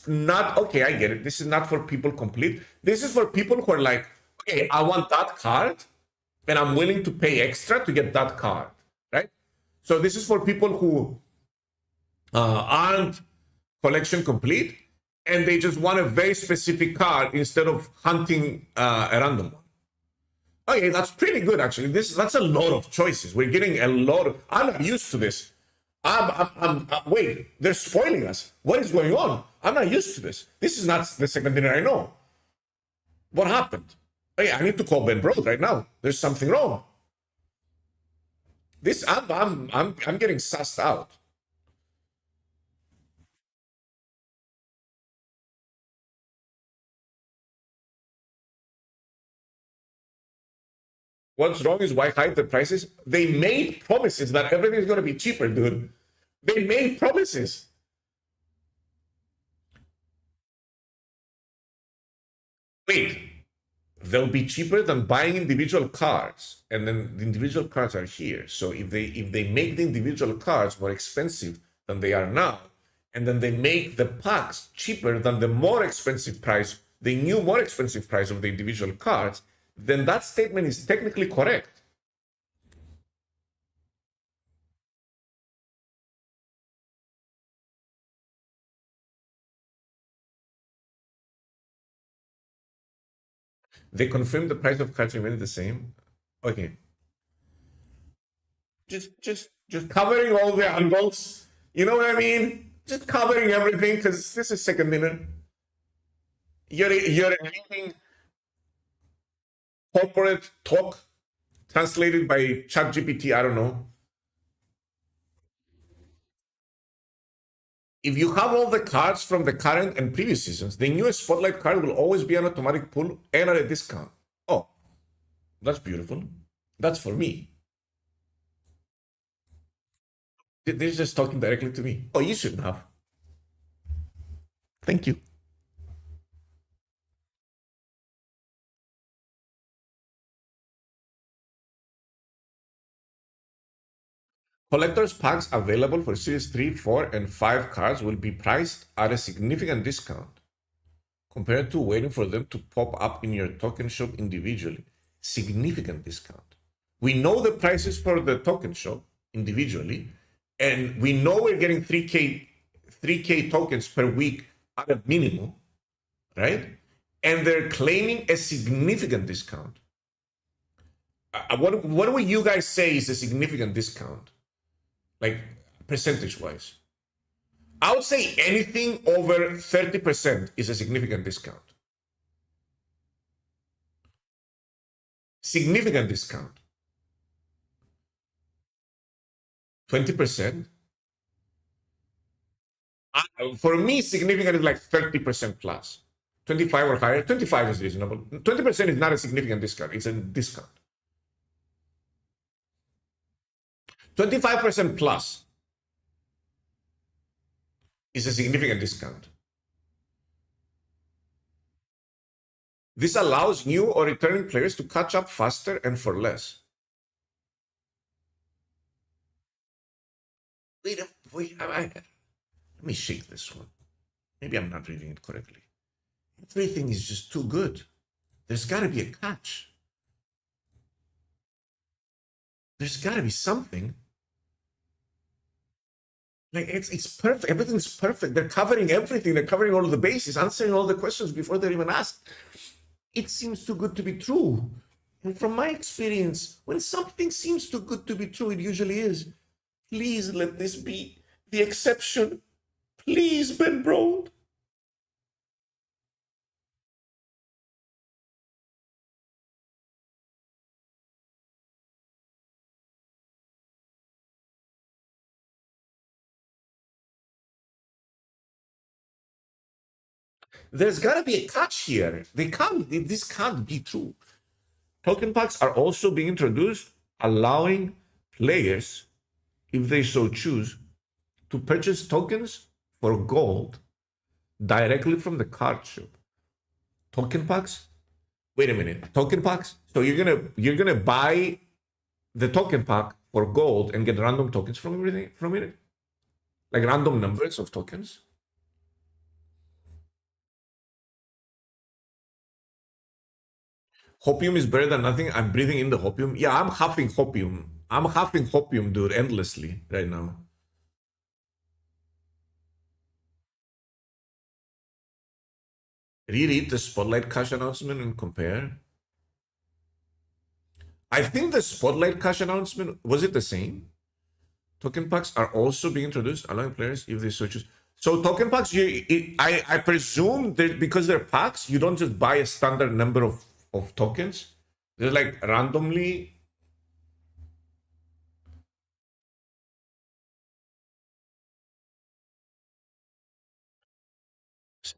not okay. I get it. This is not for people complete. This is for people who are like, okay, I want that card, and I'm willing to pay extra to get that card, right? So this is for people who aren't collection complete, and they just want a very specific card instead of hunting a random one. Okay, that's pretty good actually. That's a lot of choices. We're getting a lot of. I'm not used to this. Wait, they're spoiling us. What is going on? I'm not used to this. This is not the second dinner I know. What happened? Hey, I need to call Ben Brode right now. There's something wrong. This I'm getting sussed out. What's wrong is why hike the prices? They made promises that everything's gonna be cheaper, dude. They made promises. Wait, they'll be cheaper than buying individual cards, and then the individual cards are here. So if they make the individual cards more expensive than they are now, and then they make the packs cheaper than the more expensive price, the new more expensive price of the individual cards, then that statement is technically correct. They confirmed the price of cards remained the same. Okay, just covering all the angles. You know what I mean? Just covering everything because this is second dinner. You're reading corporate talk translated by ChatGPT. I don't know. If you have all the cards from the current and previous seasons, the newest Spotlight card will always be an automatic pull and at a discount. Oh, that's beautiful. That's for me. They're just talking directly to me. Oh, you shouldn't have. Thank you. Collector's packs available for Series 3, 4, and 5 cards will be priced at a significant discount compared to waiting for them to pop up in your token shop individually. Significant discount. We know the prices for the token shop individually, and we know we're getting 3K tokens per week at a minimum, right? And they're claiming a significant discount. What would you guys say is a significant discount? Like percentage wise? I would say anything over 30% is a significant discount. Significant discount. 20%. For me, significant is like 30% plus. 25 or higher. 25 is reasonable. 20% is not a significant discount. It's a discount. 25% plus is a significant discount. This allows new or returning players to catch up faster and for less. Wait, let me shake this one. Maybe I'm not reading it correctly. Everything is just too good. There's got to be a catch. There's got to be something. Like it's perfect. Everything's perfect. They're covering everything. They're covering all of the bases, answering all the questions before they're even asked. It seems too good to be true. And from my experience, when something seems too good to be true, it usually is. Please let this be the exception. Please, Ben Broad. There's got to be a catch here. This can't be true. Token packs are also being introduced, allowing players, if they so choose, to purchase tokens for gold directly from the card shop. Token packs? Wait a minute. Token packs? So you're gonna buy the token pack for gold and get random tokens from it? Like random numbers of tokens? Hopium is better than nothing. I'm breathing in the hopium. Yeah, I'm huffing hopium. I'm huffing hopium, dude, endlessly right now. Reread the Spotlight Cash announcement and compare. I think the Spotlight Cash announcement, was it the same? Token packs are also being introduced, allowing players if they so choose. So token packs, I presume that because they're packs, you don't just buy a standard number of tokens. They're like randomly.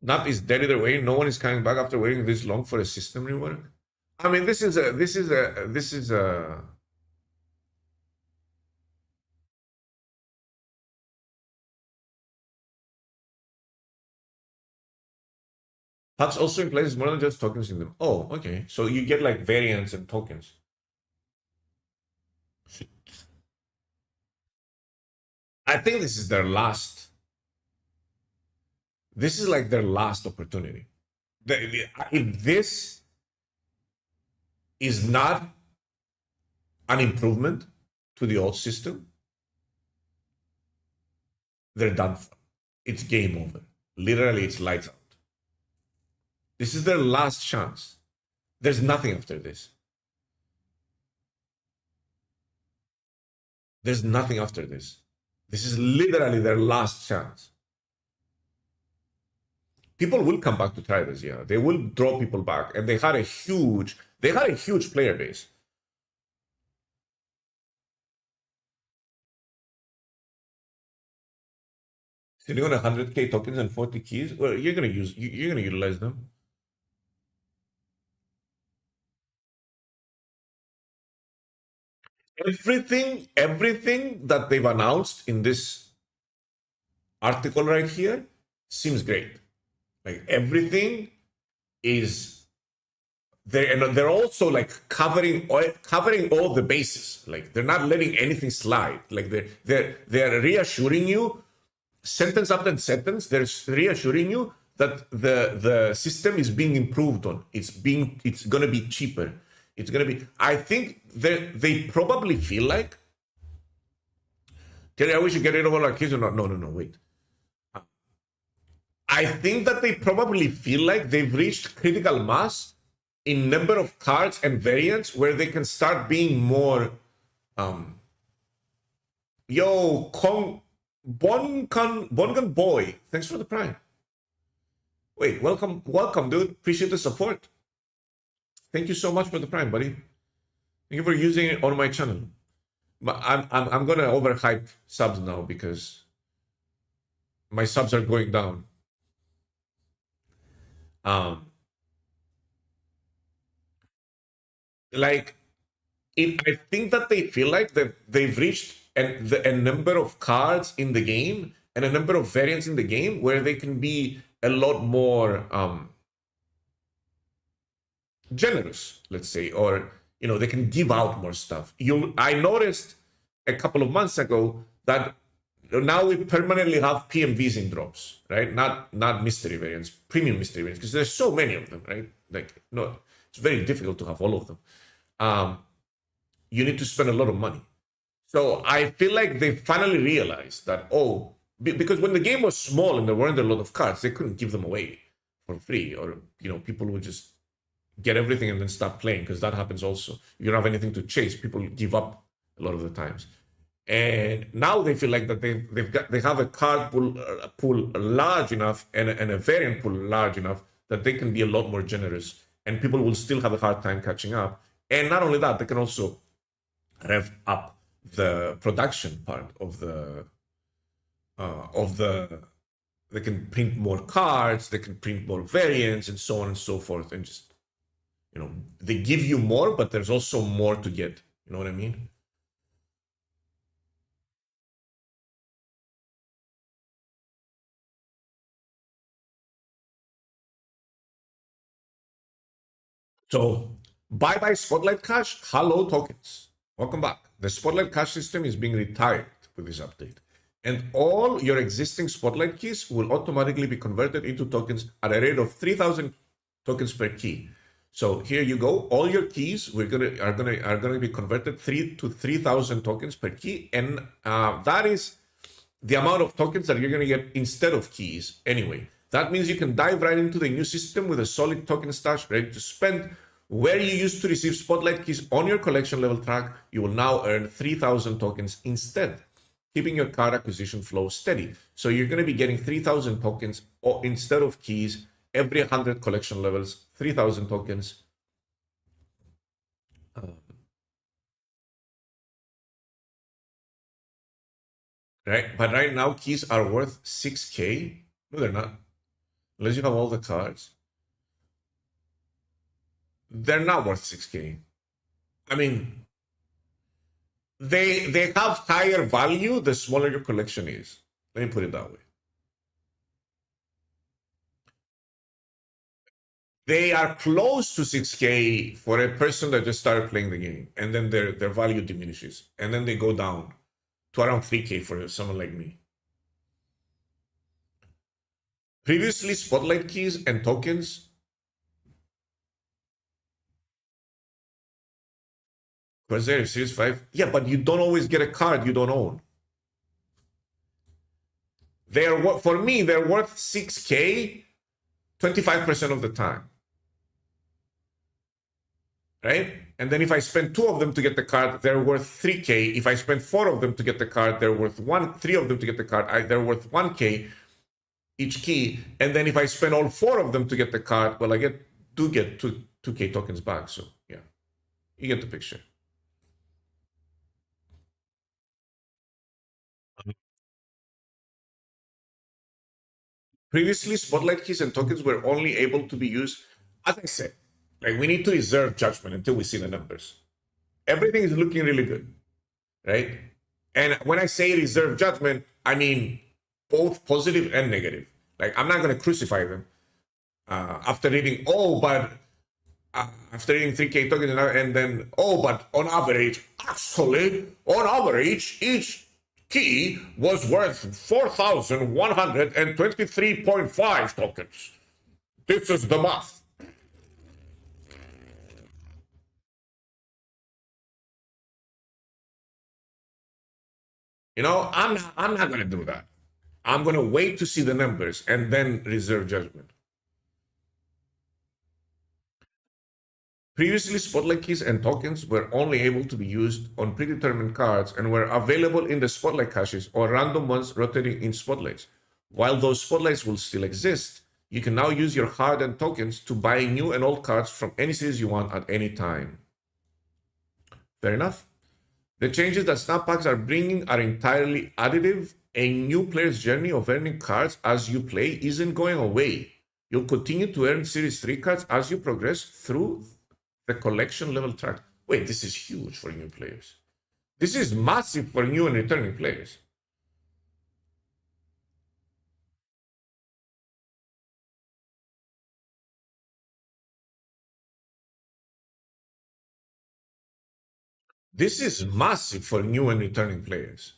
NAP is dead either way. No one is coming back after waiting this long for a system rework. I mean, this is a Hux also implies more than just tokens in them. Oh, okay. So you get like variants and tokens. I think this is their last. This is like their last opportunity. If this is not an improvement to the old system, they're done for. It's game over. Literally, it's lights out. This is their last chance. There's nothing after this. There's nothing after this. This is literally their last chance. People will come back to try this, yeah. They will draw people back, and they had a huge player base. Sitting on 100k tokens and 40 keys, well, you're gonna utilize them. Everything that they've announced in this article right here seems great. Like everything is there, and they're also like covering all the bases. Like they're not letting anything slide. Like they're reassuring you, sentence after sentence. They're reassuring you that the system is being improved on. It's gonna be cheaper. It's gonna be. I think they probably feel like. Terry, we should get rid of all our kids or not? No, wait. I think that they probably feel like they've reached critical mass in number of cards and variants where they can start being more. Yo, Bongan boy, thanks for the prime. Wait, welcome, dude. Appreciate the support. Thank you so much for the prime, buddy. Thank you for using it on my channel. I'm gonna overhype subs now because my subs are going down. Like, I think that they feel like they've reached a number of cards in the game and a number of variants in the game where they can be a lot more generous, let's say, or they can give out more stuff. I noticed a couple of months ago that now we permanently have PMVs in drops, right? Not mystery variants, premium mystery variants, because there's so many of them, right? Like, no, it's very difficult to have all of them. You need to spend a lot of money. So I feel like they finally realized that, because when the game was small and there weren't a lot of cards, they couldn't give them away for free, or people would just get everything and then stop playing, because that happens also. You don't have anything to chase. People give up a lot of the times. And now they feel like that they have a card pool large enough and a variant pool large enough that they can be a lot more generous, and people will still have a hard time catching up. And not only that, they can also rev up the production part of the they can print more cards, they can print more variants, and so on and so forth, and just they give you more, but there's also more to get. You know what I mean? So, bye bye Spotlight Cash. Hello, tokens. Welcome back. The Spotlight Cash system is being retired with this update. And all your existing Spotlight keys will automatically be converted into tokens at a rate of 3,000 tokens per key. So here you go. All your keys are gonna be converted 3,000 tokens per key, and that is the amount of tokens that you're gonna get instead of keys anyway. That means you can dive right into the new system with a solid token stash ready to spend. Where you used to receive Spotlight keys on your collection level track, you will now earn 3,000 tokens instead, keeping your card acquisition flow steady. So you're going to be getting 3,000 tokens instead of keys every 100 collection levels, 3,000 tokens. Right? But right now, keys are worth 6K. No, they're not. unless you have all the cards, they're not worth 6K. I mean, they have higher value the smaller your collection is. Let me put it that way. They are close to 6K for a person that just started playing the game, and then their value diminishes, and then they go down to around 3K for someone like me. Previously, spotlight keys and tokens. Corsair Series 5. Yeah, but you don't always get a card you don't own. They're, for me, they're worth 6K 25% of the time. Right? And then if I spend 2 of them to get the card, they're worth 3K. If I spend 4 of them to get the card, they're worth 3 of them to get the card, they're worth 1K each key. And then if I spend all 4 of them to get the card, well, I do get 2K tokens back. So yeah, you get the picture. Previously, spotlight keys and tokens were only able to be used, as I said, like we need to reserve judgment until we see the numbers. Everything is looking really good, right? And when I say reserve judgment, I mean both positive and negative. Like I'm not going to crucify them after reading, after reading 3K tokens and then, but on average, each key was worth 4,123.5 tokens. This is the math. You know, I'm not going to do that. I'm going to wait to see the numbers and then reserve judgment. Previously, spotlight keys and tokens were only able to be used on predetermined cards and were available in the spotlight caches or random ones rotating in spotlights. While those spotlights will still exist, you can now use your hard-earned tokens to buy new and old cards from any series you want at any time. Fair enough. The changes that snap packs are bringing are entirely additive. A new player's journey of earning cards as you play isn't going away. You'll continue to earn Series 3 cards as you progress through the collection level track. Wait, this is huge for new players. This is massive for new and returning players. This is massive for new and returning players.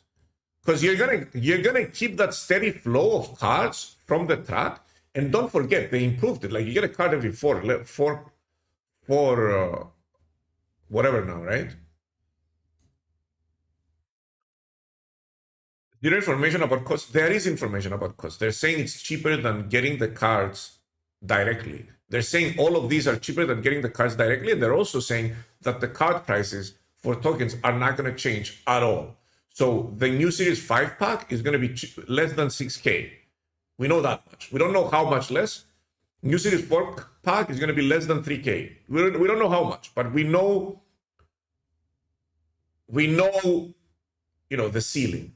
Because you're gonna keep that steady flow of cards from the track, and don't forget they improved it. Like you get a card every four whatever now, right? Your information about cost. There is information about cost. They're saying it's cheaper than getting the cards directly. They're saying all of these are cheaper than getting the cards directly, and they're also saying that the card prices for tokens are not going to change at all. So the new Series 5 pack is going to be less than 6K. We know that much. We don't know how much less. New Series 4 pack is going to be less than 3K. We don't know how much, but we know, the ceiling.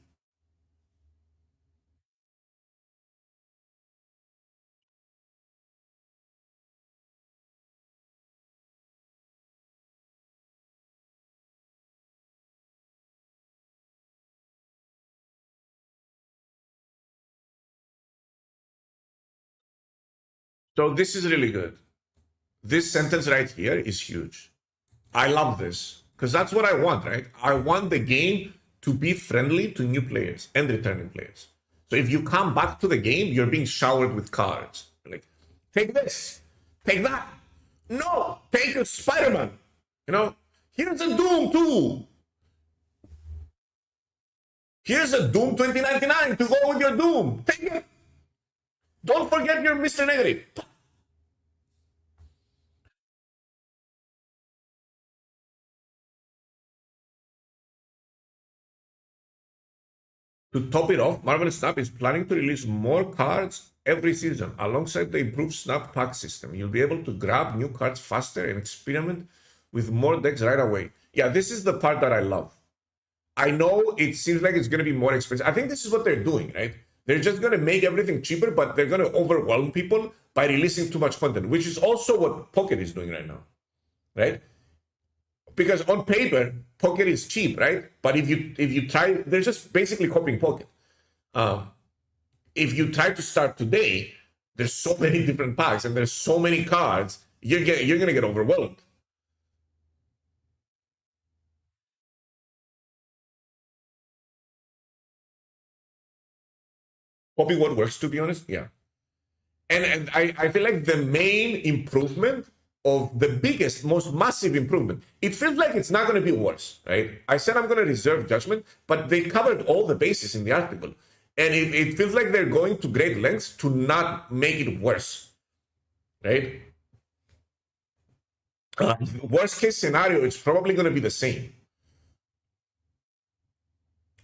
So this is really good. This sentence right here is huge. I love this because that's what I want, right? I want the game to be friendly to new players and returning players. So if you come back to the game, you're being showered with cards. Like, take this, take that. No, take a Spider-Man. Here's a Doom 2. Here's a Doom 2099 to go with your Doom. Take it. Don't forget your Mr. Negative. To top it off, Marvel Snap is planning to release more cards every season. Alongside the improved Snap pack system, you'll be able to grab new cards faster and experiment with more decks right away. Yeah, this is the part that I love. I know it seems like it's going to be more expensive. I think this is what they're doing, right? They're just going to make everything cheaper, but they're going to overwhelm people by releasing too much content, which is also what Pocket is doing right now, right? Because on paper, Pocket is cheap, right? But if you try, they're just basically copying Pocket. If you try to start today, there's so many different packs and there's so many cards, you're gonna get overwhelmed. Copy what works, to be honest, yeah. And I feel like the main improvement of the biggest, most massive improvement, it feels like it's not going to be worse, right? I said I'm going to reserve judgment, but they covered all the bases in the article. And it feels like they're going to great lengths to not make it worse, right? Worst case scenario, it's probably going to be the same.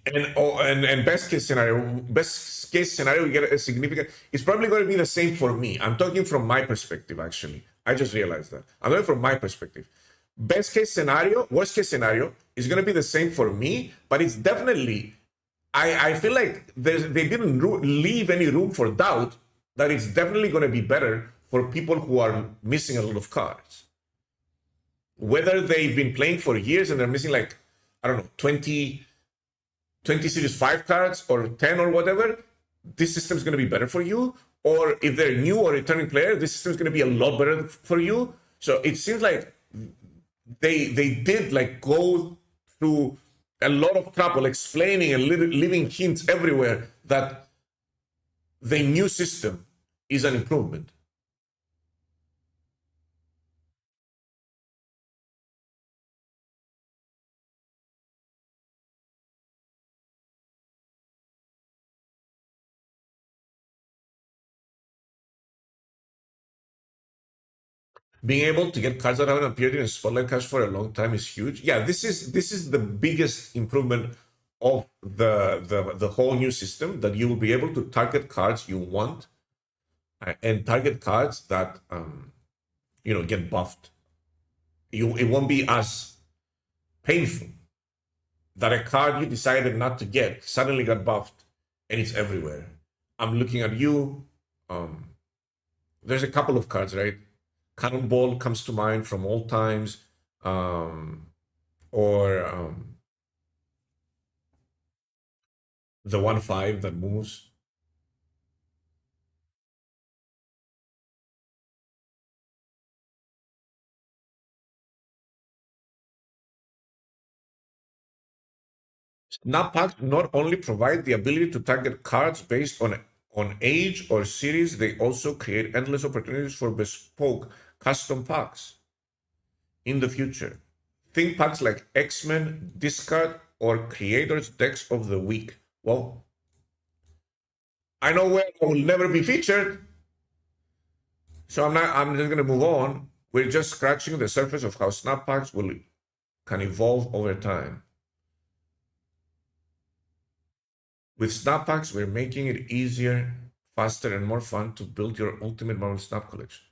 And best case scenario, we get a significant. It's probably going to be the same for me. I'm talking from my perspective. Actually, I just realized that I'm talking from my perspective. Best case scenario, worst case scenario is going to be the same for me, but it's definitely. I feel like they didn't leave any room for doubt that it's definitely going to be better for people who are missing a lot of cards. Whether they've been playing for years and they're missing like, I don't know, 20 Series 5 cards or 10 or whatever, this system is going to be better for you. Or if they're new or returning player, this system is going to be a lot better for you. So it seems like they did like go through a lot of trouble explaining and leaving hints everywhere that the new system is an improvement. Being able to get cards that haven't appeared in a spotlight cache for a long time is huge. Yeah, this is the biggest improvement of the whole new system, that you will be able to target cards you want and target cards that get buffed. It won't be as painful that a card you decided not to get suddenly got buffed and it's everywhere. I'm looking at you. There's a couple of cards, right? Cannonball comes to mind from old times, or the 1/5 that moves. Snap packs not only provide the ability to target cards based on age or series, they also create endless opportunities for bespoke custom packs in the future. Think packs like X-Men, Discard, or Creators Decks of the Week. Well, I know where I will never be featured, so I'm just gonna move on. We're just scratching the surface of how snap packs can evolve over time. With snap packs, we're making it easier, faster, and more fun to build your ultimate Marvel Snap collection.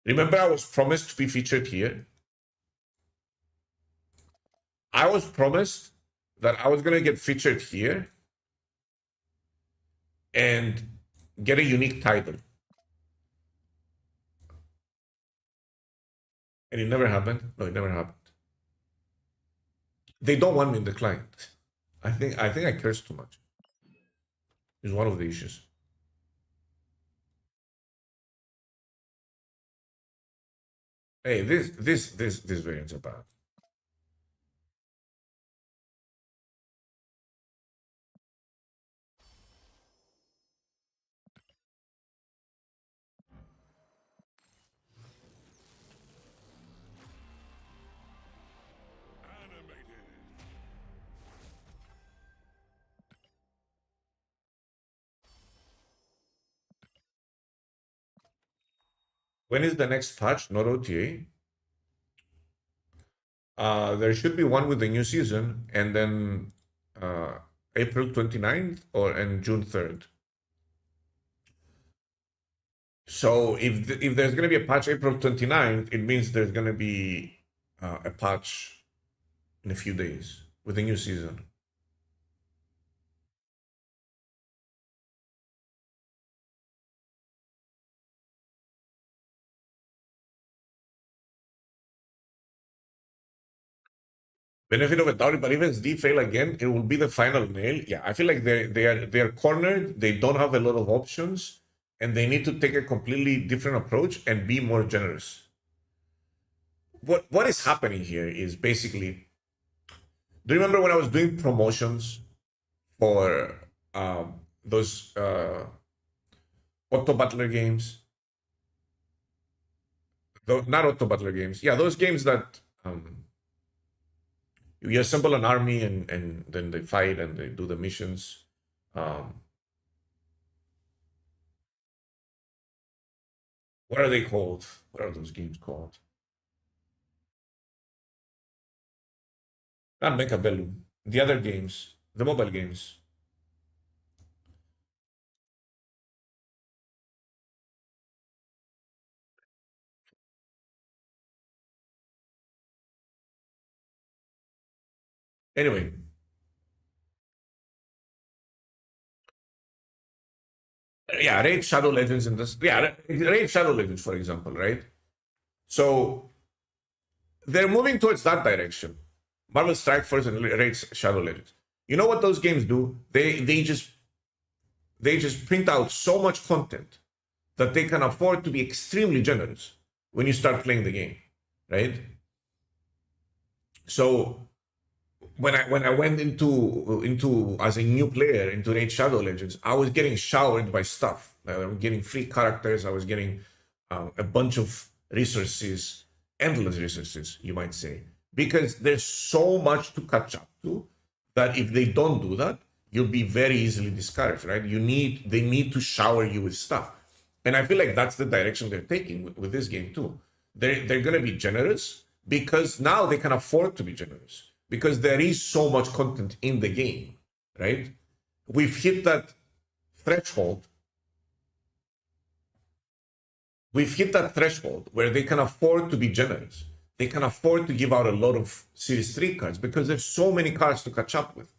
Remember, I was promised to be featured here. I was promised that I was gonna get featured here and get a unique title. And it never happened. No, it never happened. They don't want me in the client. I think I curse too much. Is one of the issues. Hey, this variants are bad. When is the next patch? Not OTA. There should be one with the new season, and then April 29th and June 3rd. So if there's going to be a patch April 29th, it means there's going to be a patch in a few days with the new season. benefit of a doubt, but even if they fail again, it will be the final nail. Yeah, I feel like they're cornered. They don't have a lot of options, and they need to take a completely different approach and be more generous. What is happening here is basically. Do you remember when I was doing promotions for those Auto Battler games? Not Auto Battler games. Yeah, those games that you assemble an army and then they fight and they do the missions. Um, what are they called? What are those games called? Not Mechabellum. The other games, the mobile games. Anyway, yeah, Raid Shadow Legends and this. Yeah, Raid Shadow Legends, for example, right? So they're moving towards that direction. Marvel Strike Force and Raid Shadow Legends. You know what those games do? They just print out so much content that they can afford to be extremely generous when you start playing the game, right? So when I went into as a new player into Raid Shadow Legends, I was getting showered by stuff. I was getting free characters. I was getting a bunch of resources, endless resources, you might say, because there's so much to catch up to that if they don't do that, you'll be very easily discouraged, right? They need to shower you with stuff, and I feel like that's the direction they're taking with this game too. They're gonna be generous because now they can afford to be generous because there is so much content in the game, right? We've hit that threshold. We've hit that threshold where they can afford to be generous. They can afford to give out a lot of Series 3 cards because there's so many cards to catch up with.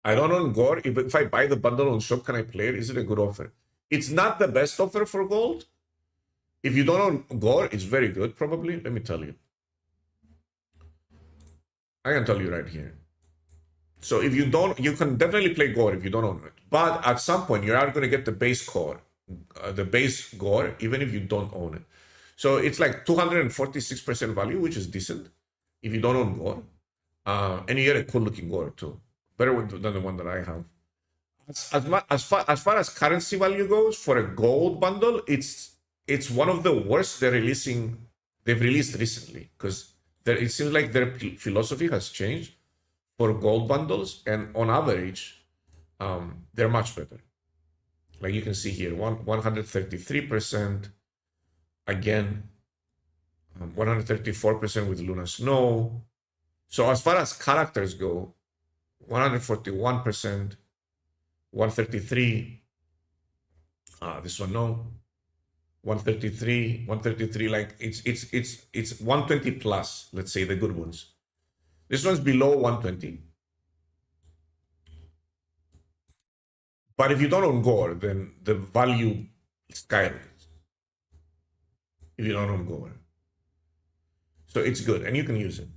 I don't own Gore. If I buy the bundle on shop, can I play it? Is it a good offer? It's not the best offer for gold. If you don't own Gore, it's very good, probably. Let me tell you. I can tell you right here. So if you don't, you can definitely play Gore if you don't own it. But at some point, you are going to get the base core, the base Gore, even if you don't own it. So it's like 246% value, which is decent if you don't own Gore. And you get a cool looking Gore too. Better than the one that I have. As far as currency value goes for a gold bundle, it's one of the worst they've released recently because it seems like their philosophy has changed for gold bundles, and on average, they're much better. Like you can see here, 133% again, 134% with Luna Snow. So as far as characters go, 141%, 133. This one no, 133, 133. Like it's 120 plus. Let's say the good ones. This one's below 120. But if you don't own Gore, then the value skyrockets. If you don't own Gore, so it's good and you can use it.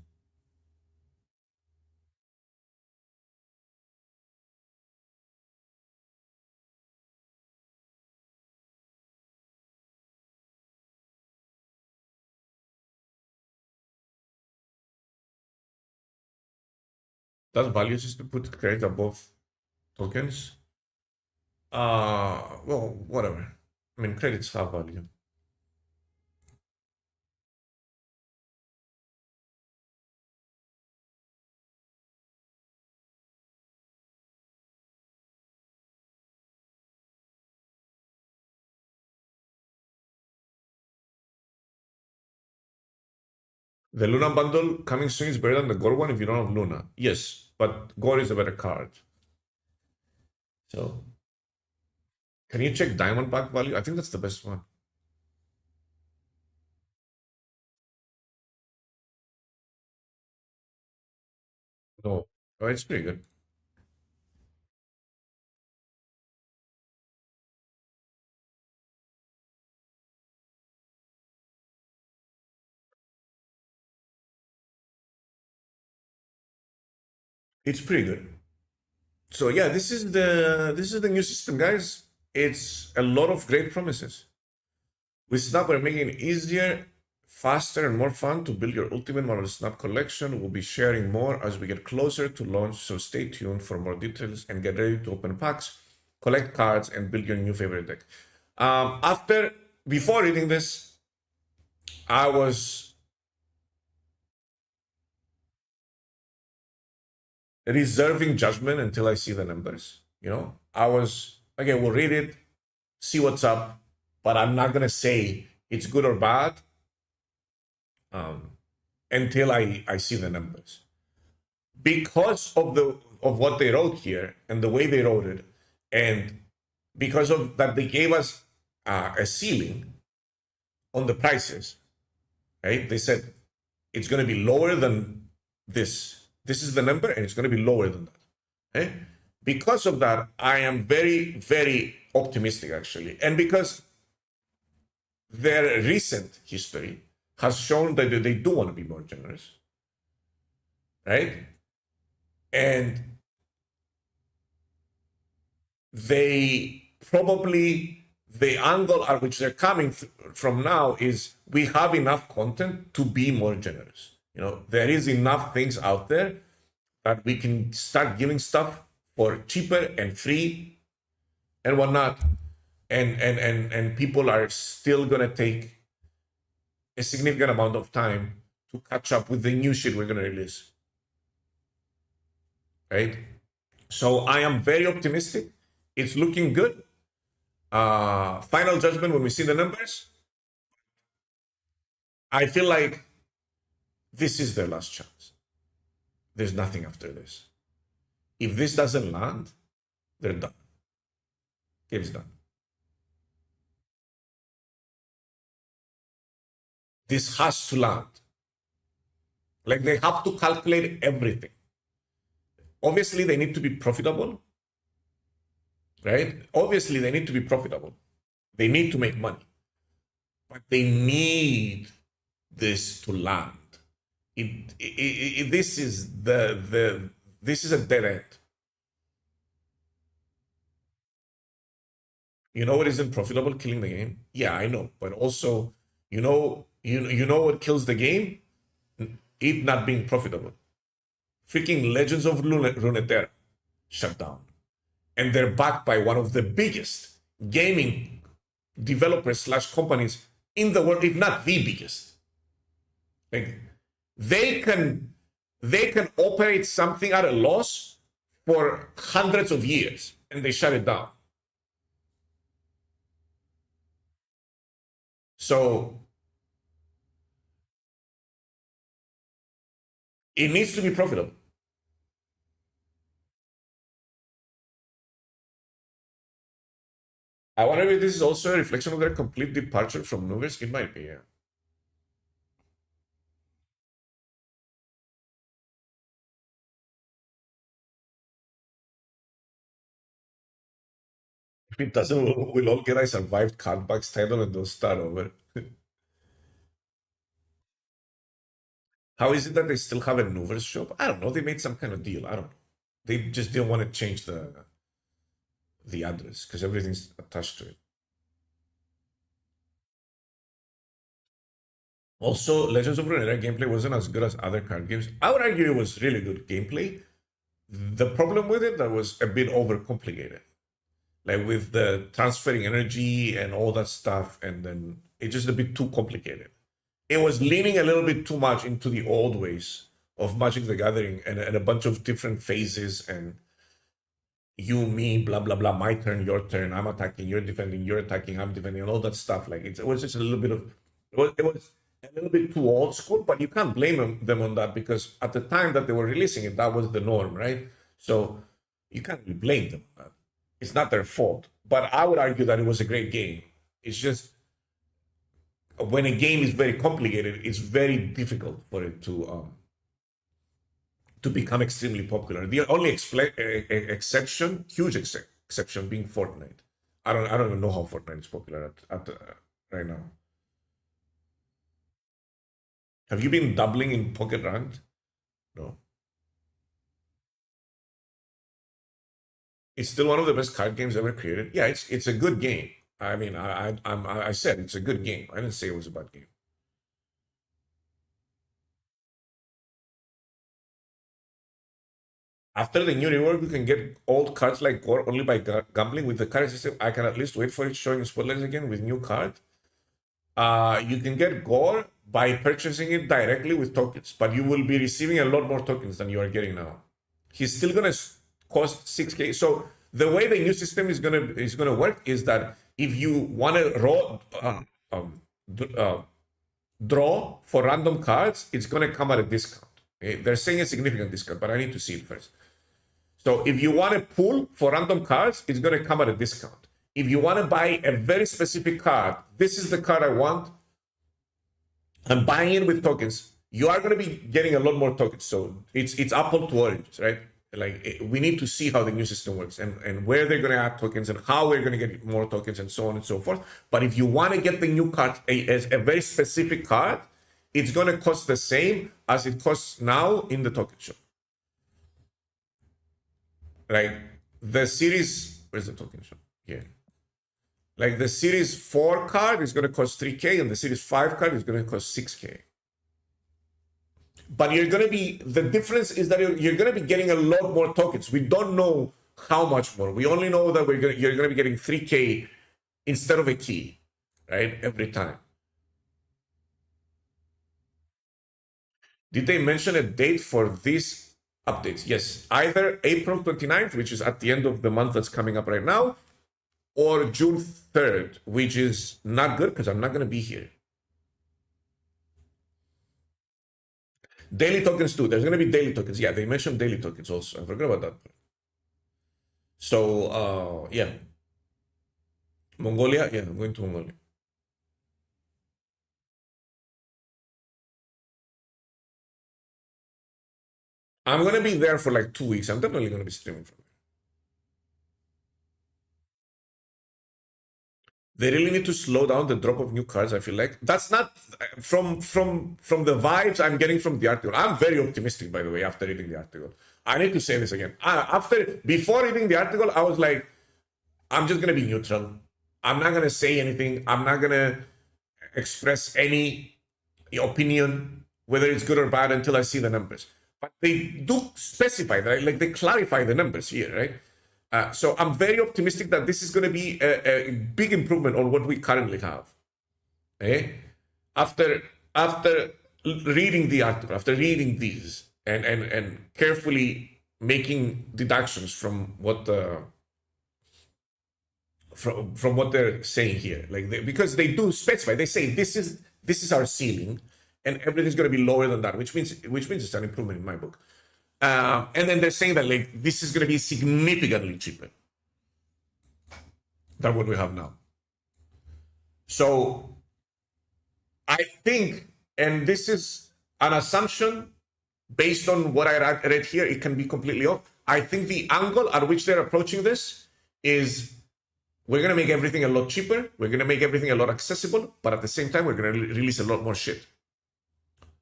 Does value system put credit above tokens? Well, whatever. I mean, credits have value. The Luna bundle coming soon is better than the Gore one if you don't have Luna. Yes, but Gore is a better card. So, can you check Diamond Pack value? I think that's the best one. No, oh, it's pretty good. It's pretty good. So yeah, this is the new system, guys. It's a lot of great promises. With Snap, we're making it easier, faster, and more fun to build your ultimate Marvel Snap collection. We'll be sharing more as we get closer to launch, so stay tuned for more details and get ready to open packs, collect cards, and build your new favorite deck. Before reading this, I was reserving judgment until I see the numbers. I was, okay, we'll read it, see what's up, but I'm not gonna say it's good or bad until I see the numbers, because of what they wrote here and the way they wrote it, and because of that they gave us a ceiling on the prices, right? They said it's going to be lower than this. This is the number, and it's going to be lower than that. Okay? Because of that, I am very, very optimistic, actually. And because their recent history has shown that they do want to be more generous, right? And they probably, the angle at which they're coming from now is we have enough content to be more generous. There is enough things out there that we can start giving stuff for cheaper and free and whatnot. And people are still gonna take a significant amount of time to catch up with the new shit we're gonna release. Right? So I am very optimistic. It's looking good. Final judgment when we see the numbers. I feel like this is their last chance. There's nothing after this. If this doesn't land, they're done. Game's done. This has to land. Like, they have to calculate everything. Obviously, they need to be profitable, right? Obviously, they need to be profitable. They need to make money. But they need this to land. This is this is a dead end. You know what isn't profitable? Killing the game. Yeah, I know. But also, you know what kills the game? It not being profitable. Freaking Legends of Runeterra shut down. And they're backed by one of the biggest gaming developers slash companies in the world, if not the biggest. Like, they can operate something at a loss for hundreds of years and they shut it down. So it needs to be profitable. I wonder if this is also a reflection of their complete departure from Nuggets. It might be, yeah. If it doesn't, we'll all get a survived cardbacks title and they'll start over. How is it that they still have a Nuverse shop? I don't know. They made some kind of deal. I don't know. They just didn't want to change the address because everything's attached to it. Also, Legends of Runeterra gameplay wasn't as good as other card games. I would argue it was really good gameplay. The problem with it, that was a bit overcomplicated. Like with the transferring energy and all that stuff, and then it's just a bit too complicated. It was leaning a little bit too much into the old ways of Magic the Gathering and a bunch of different phases and you, me, blah, blah, blah, my turn, your turn, I'm attacking, you're defending, you're attacking, I'm defending, and all that stuff. Like, it was just a little bit of, it was a little bit too old school, but you can't blame them on that because at the time that they were releasing it, that was the norm, right? So you can't really blame them on that. It's not their fault. But I would argue that it was a great game. It's just when a game is very complicated, it's very difficult for it to become extremely popular. The only exception, huge exception, being Fortnite. I don't even know how Fortnite is popular right now. Have you been doubling in Pocket Ranked? No. It's still one of the best card games ever created. Yeah, it's a good game. I mean, I said it's a good game. I didn't say it was a bad game. After the new rework, you can get old cards like Gore only by gambling with the current system. I can at least wait for it showing spoilers again with new card. You can get Gore by purchasing it directly with tokens, but you will be receiving a lot more tokens than you are getting now. He's still gonna cost 6K. So the way the new system is gonna work is that if you want to draw for random cards, it's gonna come at a discount. Okay? They're saying a significant discount, but I need to see it first. So if you want to pull for random cards, it's gonna come at a discount. If you want to buy a very specific card, this is the card I want, I'm buying it with tokens, you are going to be getting a lot more tokens. So it's apple to oranges, right? Like we need to see how the new system works and where they're going to add tokens and how we're going to get more tokens and so on and so forth. But if you want to get the new card as a very specific card, it's going to cost the same as it costs now in the token shop. Like the series, where's the token shop? Here. Like the series 4 card is going to cost 3K and the series 5 card is going to cost 6K. But you're going to be, the difference is that you're going to be getting a lot more tokens. We don't know how much more. We only know that you're going to be getting 3K instead of a key, right? Every time. Did they mention a date for these updates? Yes, either April 29th, which is at the end of the month that's coming up right now, or June 3rd, which is not good because I'm not going to be here. Daily tokens too. There's going to be daily tokens. Yeah, they mentioned daily tokens also. I forgot about that. So, yeah. Mongolia? Yeah, I'm going to Mongolia. I'm going to be there for like 2 weeks. I'm definitely going to be streaming from there. They really need to slow down the drop of new cards. I feel like that's not from the vibes I'm getting from the article. I'm very optimistic, by the way, after reading the article. I need to say this again. Before reading the article, I was like, I'm just gonna be neutral. I'm not gonna say anything. I'm not gonna express any opinion, whether it's good or bad, until I see the numbers. But they do specify that, like they clarify the numbers here, right? So I'm very optimistic that this is going to be a big improvement on what we currently have. Okay? After reading the article, after reading these, and carefully making deductions from what from what they're saying here, like because they do specify, they say this is our ceiling, and everything's going to be lower than that, which means it's an improvement in my book. And then they're saying that like this is going to be significantly cheaper than what we have now. So I think, and this is an assumption based on what I read here, it can be completely off. I think the angle at which they're approaching this is we're going to make everything a lot cheaper. We're going to make everything a lot accessible, but at the same time, we're going to release a lot more shit.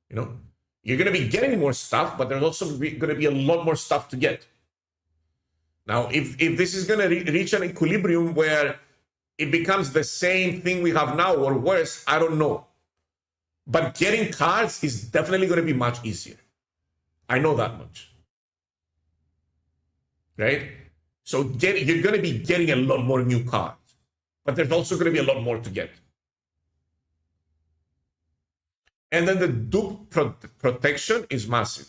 You know? You're going to be getting more stuff, but there's also going to be a lot more stuff to get. Now, if this is going to reach an equilibrium where it becomes the same thing we have now or worse, I don't know. But getting cards is definitely going to be much easier. I know that much. Right? So you're going to be getting a lot more new cards, but there's also going to be a lot more to get. And then the dupe protection is massive.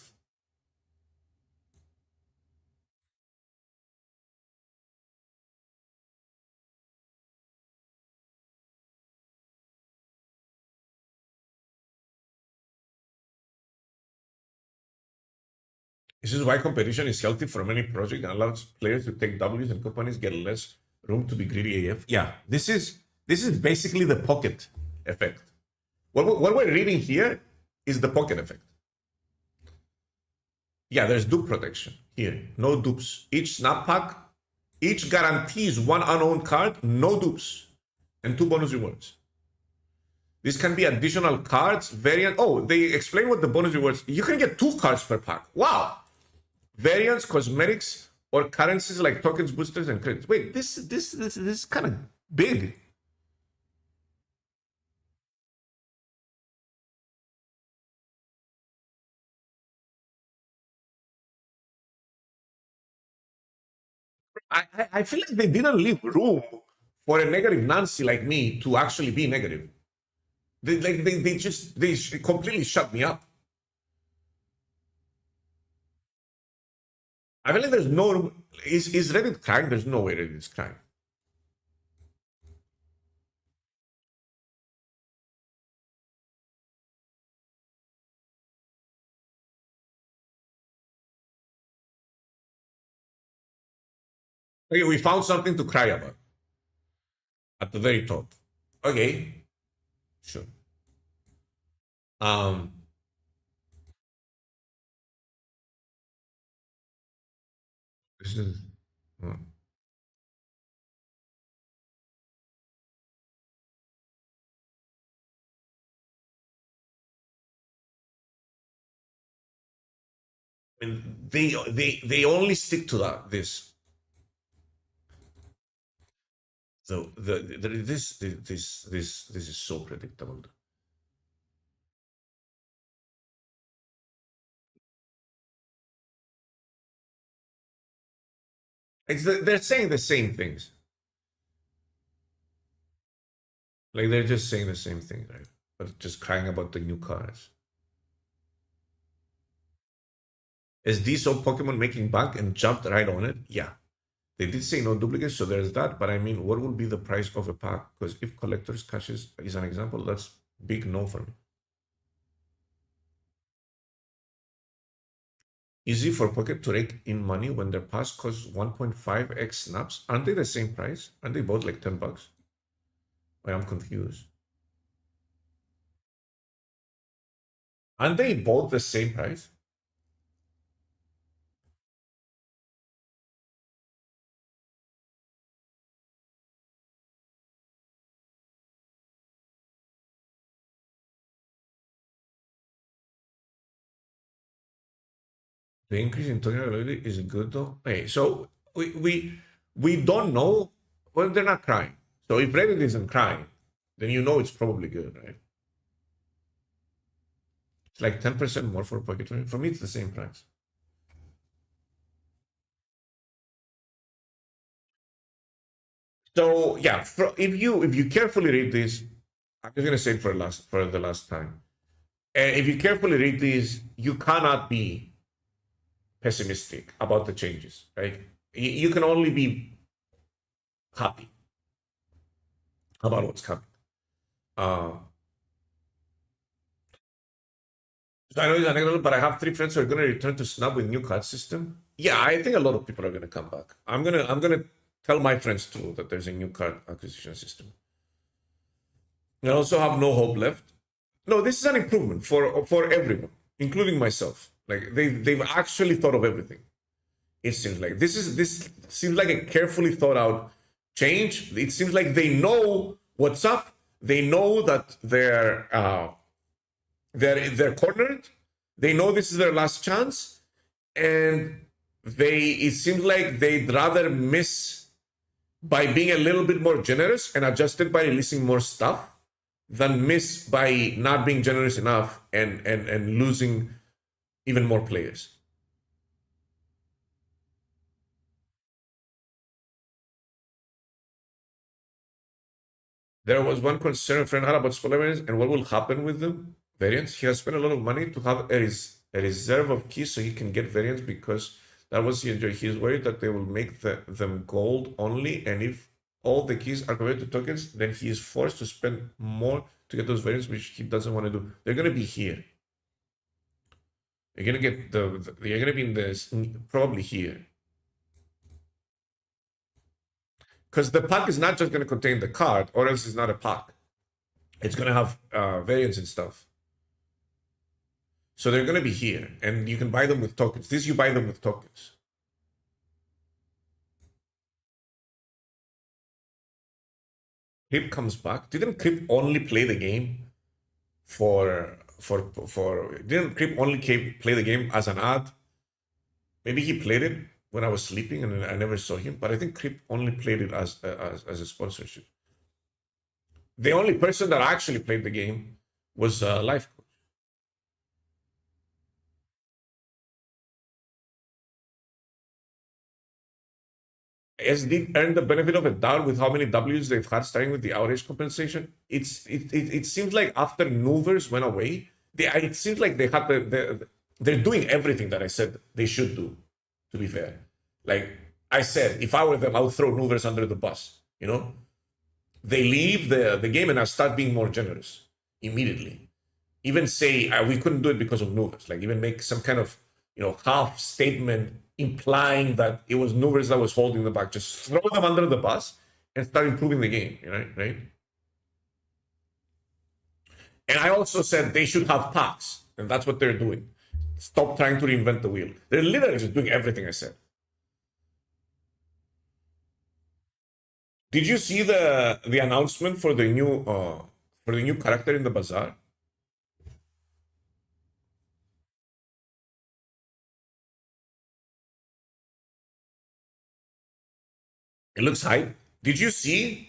This is why competition is healthy for many projects and allows players to take Ws and companies get less room to be greedy AF. Yeah, this is basically the pocket effect. What we're reading here is the pocket effect. Yeah, there's dupe protection here. No dupes. Each snap pack, each guarantees one unowned card, no dupes, and 2 bonus rewards. This can be additional cards, variant. Oh, they explain what the bonus rewards. You can get 2 cards per pack. Wow. Variants, cosmetics, or currencies like tokens, boosters, and credits. Wait, this is kind of big. I feel like they didn't leave room for a negative Nancy like me to actually be negative. They completely shut me up. I feel like there's no is Reddit crying? There's no way Reddit is crying. Okay, we found something to cry about at the very top. Okay, sure. Um, this is. hmm. I mean, they only stick to this. So this is so predictable. They're saying the same things. Like they're just saying the same thing, right? But just crying about the new cars. Is this so Pokemon making bank and jumped right on it? Yeah. They did say no duplicates, so there's that. But I mean, what will be the price of a pack? Because if collector's caches is an example, that's big no for me. Easy for Pocket to rake in money when their pass costs 1.5x snaps. Aren't they the same price? Aren't they both like $10? I am confused. Aren't they both the same price? The increase in token availability is good though. Hey, so we don't know. Well, they're not crying. So if Reddit isn't crying, then you know it's probably good, right? It's like 10% more for Pocket 20. For me, it's the same price. So yeah, if you carefully read this, I'm just gonna say it for the last time. And if you carefully read these, you cannot be pessimistic about the changes, right? You can only be happy about what's coming. Uh, so I know it's anecdotal, but I have 3 friends who are going to return to Snap with new card system. Yeah, I think a lot of people are going to come back. I'm gonna tell my friends too that there's a new card acquisition system. I also have no hope left. No, this is an improvement for everyone, including myself. Like they've actually thought of everything. It seems like this seems like a carefully thought out change. It seems like they know what's up. They know that they're cornered. They know this is their last chance, and it seems like they'd rather miss by being a little bit more generous and adjusted by releasing more stuff than miss by not being generous enough and losing even more players. There was one concern a friend had about spoiler variants and what will happen with them. Variants. He has spent a lot of money to have a reserve of keys so he can get variants because that was he enjoyed. He is worried that they will make them gold only, and if all the keys are converted to tokens, then he is forced to spend more to get those variants, which he doesn't want to do. They're gonna be here. You're gonna get you're gonna be in this probably here. Because the pack is not just going to contain the card, or else it's not a pack. It's going to have variants and stuff. So they're going to be here, and you can buy them with tokens. This you buy them with tokens. Crip comes back. Didn't Crip only play the game for? Didn't Crip only play the game as an ad? Maybe he played it when I was sleeping, and I never saw him. But I think Crip only played it as a sponsorship. The only person that actually played the game was Life Coach. SD earned the benefit of a doubt with how many Ws they've had, starting with the outage compensation. It seems like after Noovers went away, it seems like they had they're doing everything that I said they should do. To be fair, like I said, if I were them, I would throw Noovers under the bus. You know, they leave the game and I start being more generous immediately. Even say we couldn't do it because of Noovers. Like even make some kind of half statement implying that it was Noovers that was holding them back. Just throw them under the bus and start improving the game, right? And I also said they should have packs, and that's what they're doing. Stop trying to reinvent the wheel. They're literally just doing everything I said. Did you see the announcement for the new character in the bazaar? It looks hype. Did you see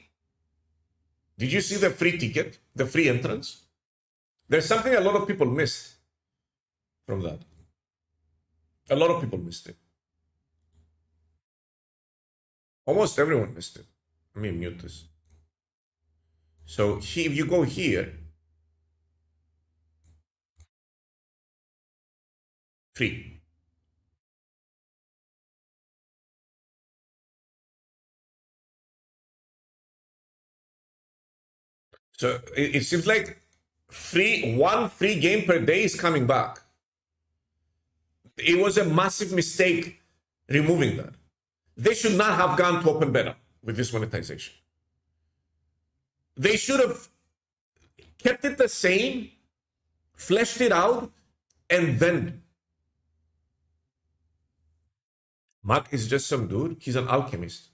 the free ticket, the free entrance? There's something a lot of people missed from that. A lot of people missed it. Almost everyone missed it. Let me mute this. So if you go here, free. So it seems like one free game per day is coming back. It was a massive mistake removing that. They should not have gone to open beta with this monetization. They should have kept it the same, fleshed it out, and then Mark is just some dude. He's an alchemist.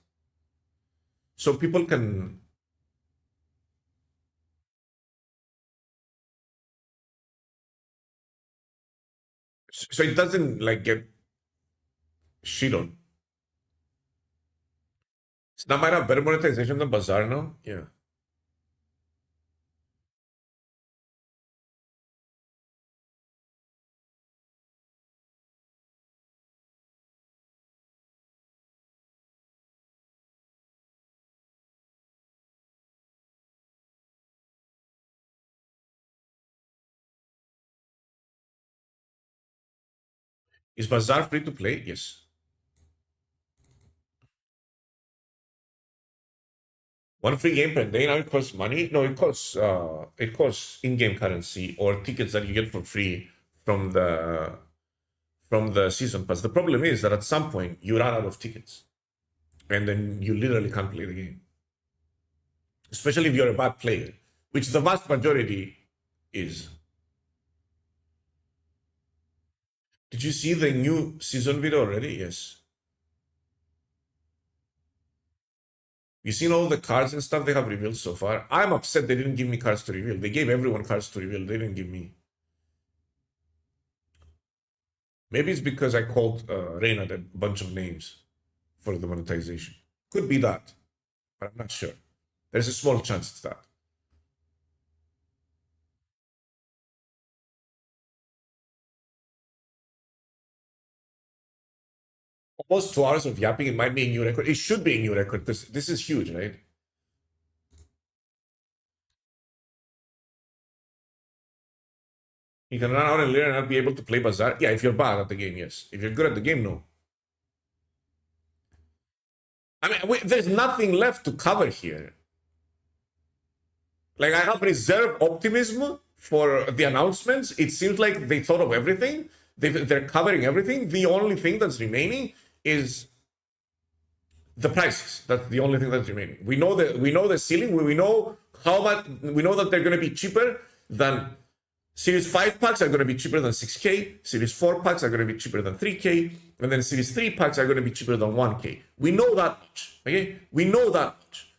So people can... So it doesn't like get shit on. Snap might have better monetization than Bazaar now. Yeah. Is Bazaar free to play? Yes. One free game per day now it costs money. No, it costs in-game currency or tickets that you get for free from the season pass. The problem is that at some point you run out of tickets, and then you literally can't play the game. Especially if you're a bad player, which the vast majority is. Did you see the new season video already? Yes. You seen all the cards and stuff they have revealed so far? I'm upset they didn't give me cards to reveal. They gave everyone cards to reveal. They didn't give me. Maybe it's because I called Reynard a bunch of names for the monetization. Could be that, but I'm not sure. There's a small chance it's that. Almost 2 hours of yapping. It might be a new record. It should be a new record. This is huge, right? You can run out and learn and not be able to play Bazaar. Yeah, if you're bad at the game, yes. If you're good at the game, no. I mean, there's nothing left to cover here. Like, I have reserved optimism for the announcements. It seems like they thought of everything. They're covering everything. The only thing that's remaining is the prices. That's the only thing that's remaining. We know the ceiling. We know how much. We know that they're going to be cheaper than Series 5 packs are going to be cheaper than 6K. Series 4 packs are going to be cheaper than 3K. And then Series 3 packs are going to be cheaper than 1K. We know that much. Okay? We know that much.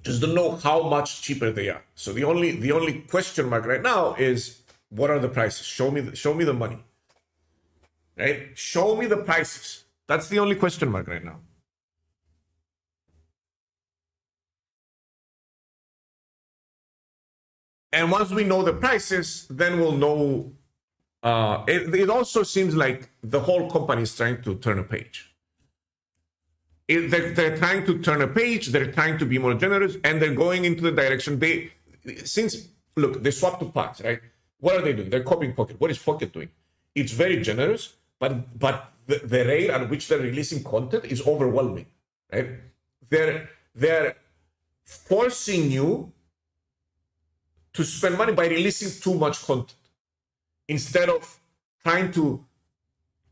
Just don't know how much cheaper they are. So the only question mark right now is, what are the prices? Show me the money. Right? Show me the prices. That's the only question mark right now. And once we know the prices, then we'll know. It also seems like the whole company is trying to turn a page. They're trying to turn a page. They're trying to be more generous, and they're going into the direction they. Since look, they swap to packs, right? What are they doing? They're copying Pocket. What is Pocket doing? It's very generous, but the rate at which they're releasing content is overwhelming, right? They're forcing you to spend money by releasing too much content instead of trying to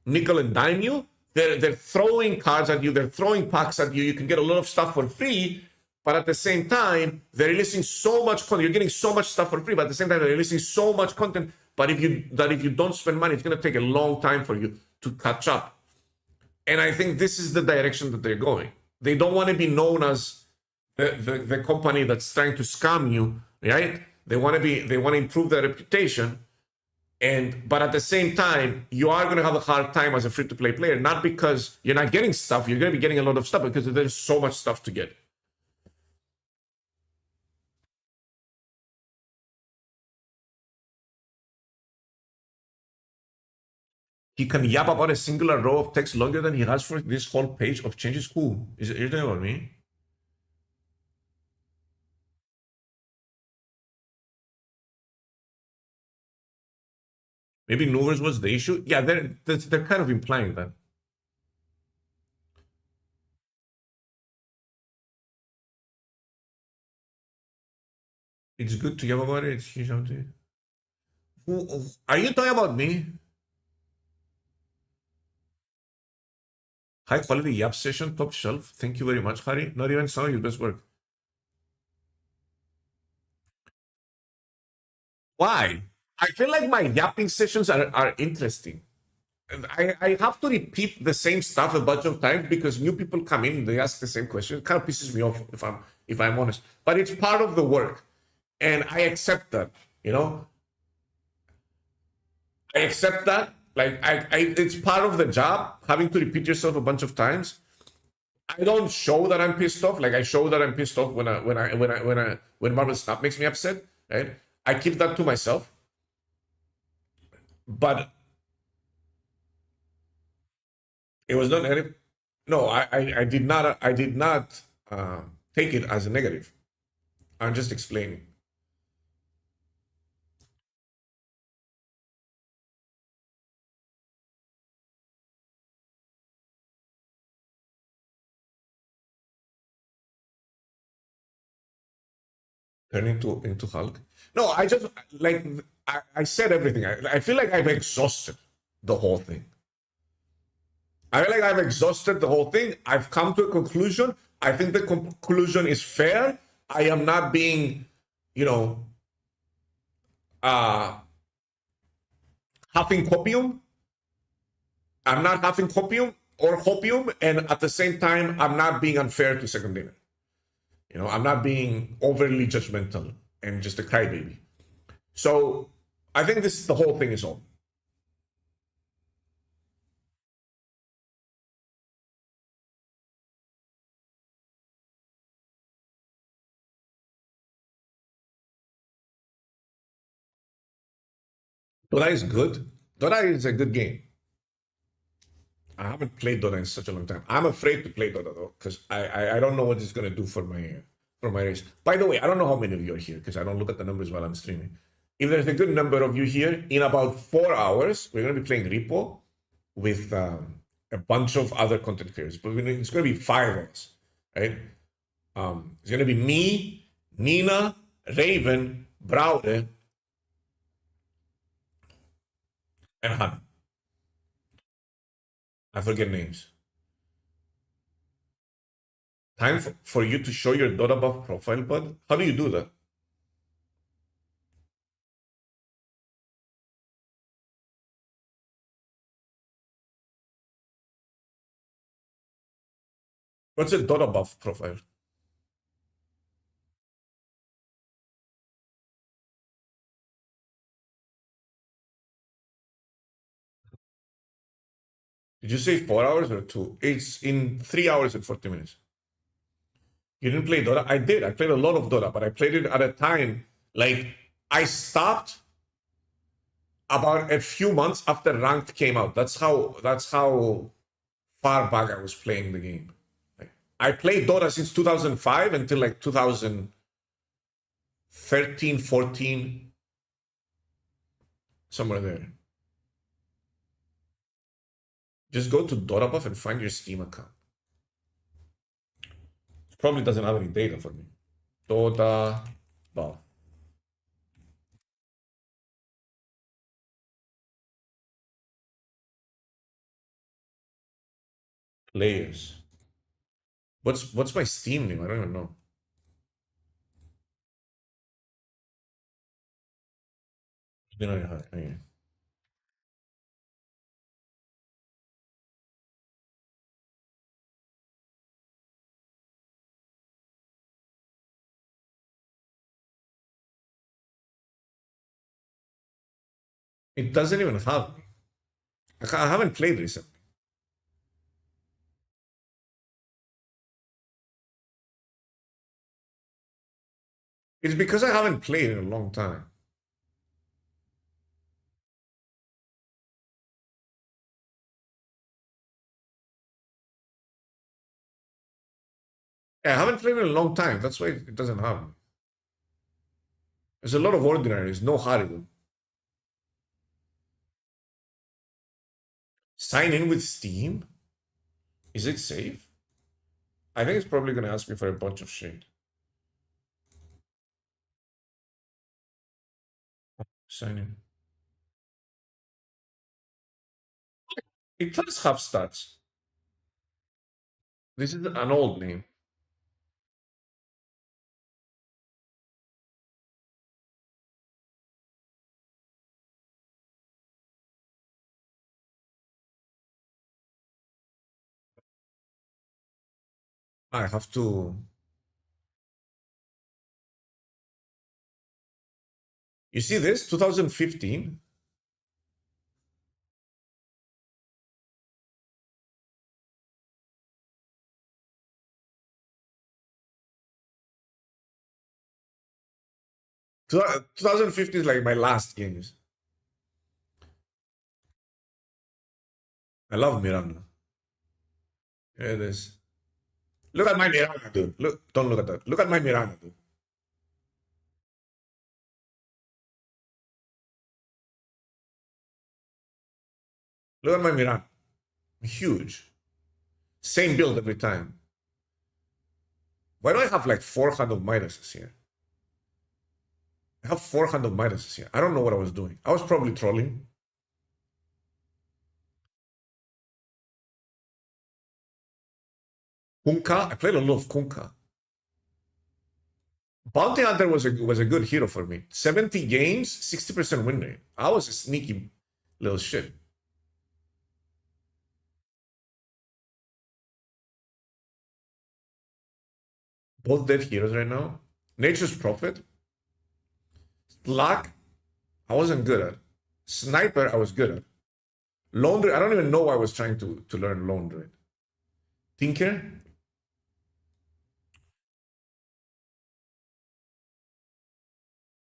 nickel and dime you. They're throwing cards at you, they're throwing packs at you. You can get a lot of stuff for free, but at the same time, they're releasing so much content. You're getting so much stuff for free, but at the same time, they're releasing so much content. But if you don't spend money, it's going to take a long time for you to catch up. And I think this is the direction that they're going. They don't want to be known as the company that's trying to scam you, right? They want to improve their reputation. But at the same time, you are going to have a hard time as a free-to-play player, not because you're not getting stuff. You're going to be getting a lot of stuff because there's so much stuff to get. He can yap about a singular row of text longer than he has for this whole page of changes. Who? Is it talking about me? Maybe Novers was the issue. Yeah, they're kind of implying that. It's good to yap about it. It's something. Are you talking about me? High quality yap session, top shelf. Thank you very much, Harry. Not even some of your best work. Why? I feel like my yapping sessions are interesting. I have to repeat the same stuff a bunch of times because new people come in, they ask the same question. It kind of pisses me off if I'm honest. But it's part of the work. And I accept that, you know? I accept that. Like it's part of the job, having to repeat yourself a bunch of times. I don't show that I'm pissed off. Like I show that I'm pissed off when Marvel Snap makes me upset, right? I keep that to myself. But it was not negative. No, I did not take it as a negative. I'm just explaining. Turn into Hulk. No, I just like I said everything. I feel like I've exhausted the whole thing. I feel like I've exhausted the whole thing. I've come to a conclusion. I think the conclusion is fair. I am not being, you know, uh huffing copium. I'm not huffing copium or hopium, and at the same time, I'm not being unfair to second dinner. I'm not being overly judgmental and just a crybaby. So I think the whole thing is on. Dota is good. Dota is a good game. I haven't played Dota in such a long time. I'm afraid to play Dota though, because I don't know what it's gonna do for my race. By the way, I don't know how many of you are here because I don't look at the numbers while I'm streaming. If there's a good number of you here, in about 4 hours, we're gonna be playing Repo with a bunch of other content creators. But it's gonna be 5 of us, right? It's gonna be me, Nina, Raven, Braude, and Han. I forget names. Time for you to show your Dota buff profile, bud. How do you do that? What's a Dota buff profile? Did you say 4 hours or 2? It's in 3 hours and 40 minutes. You didn't play Dota? I did. I played a lot of Dota, but I played it at a time like I stopped about a few months after Ranked came out. That's how far back I was playing the game. Like, I played Dota since 2005 until like 2013, 14, somewhere there. Just go to Dota Buff and find your Steam account. It probably doesn't have any data for me. Dota Buff. Players. What's my Steam name? I don't even know. Okay. It doesn't even have me. I haven't played recently. It's because I haven't played in a long time. Yeah, I haven't played in a long time. That's why it doesn't have me. There's a lot of ordinaries, no Harrigan. Sign in with Steam? Is it safe? I think it's probably going to ask me for a bunch of shit. Sign in. It does have stats. This is an old name. I have to. You see this? 2015. 2015 is like my last games. I love Miranda. Here it is. Look at my Miranda, dude. Look, don't look at that. Look at my Miranda, dude. Look at my Miranda. Huge. Same build every time. Why do I have like 400 Midases here? I have 400 Midases here. I don't know what I was doing. I was probably trolling. Kunkka. I played a lot of Kunkka. Bounty Hunter was a good hero for me. 70 games, 60% win rate. I was a sneaky little shit. Both dead heroes right now. Nature's Prophet. Slack, I wasn't good at. Sniper, I was good at. Laundry, I don't even know why I was trying to learn laundry. Tinker.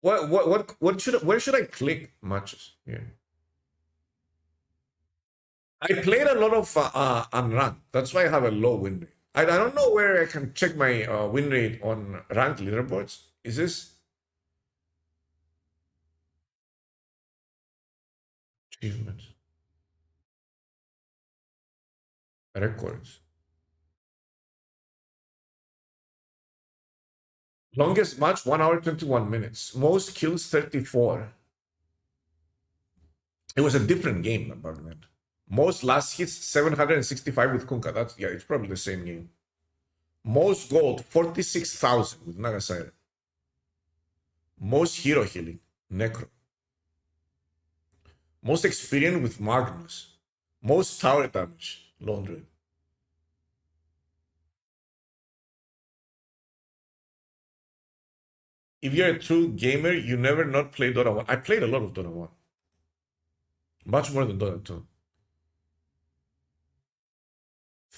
Where should I click matches here? I played a lot of unranked. That's why I have a low win rate. I don't know where I can check my win rate on ranked leaderboards. Is this achievements? Records. Longest match, 1 hour, 21 minutes. Most kills, 34. It was a different game back then. Most last hits, 765 with Kunkka. That's, yeah, it's probably the same game. Most gold, 46,000 with Nagasire. Most hero healing, Necro. Most experience with Magnus. Most tower damage, Laundry. If you're a true gamer, you never not play Dota 1. I played a lot of Dota 1. Much more than Dota 2.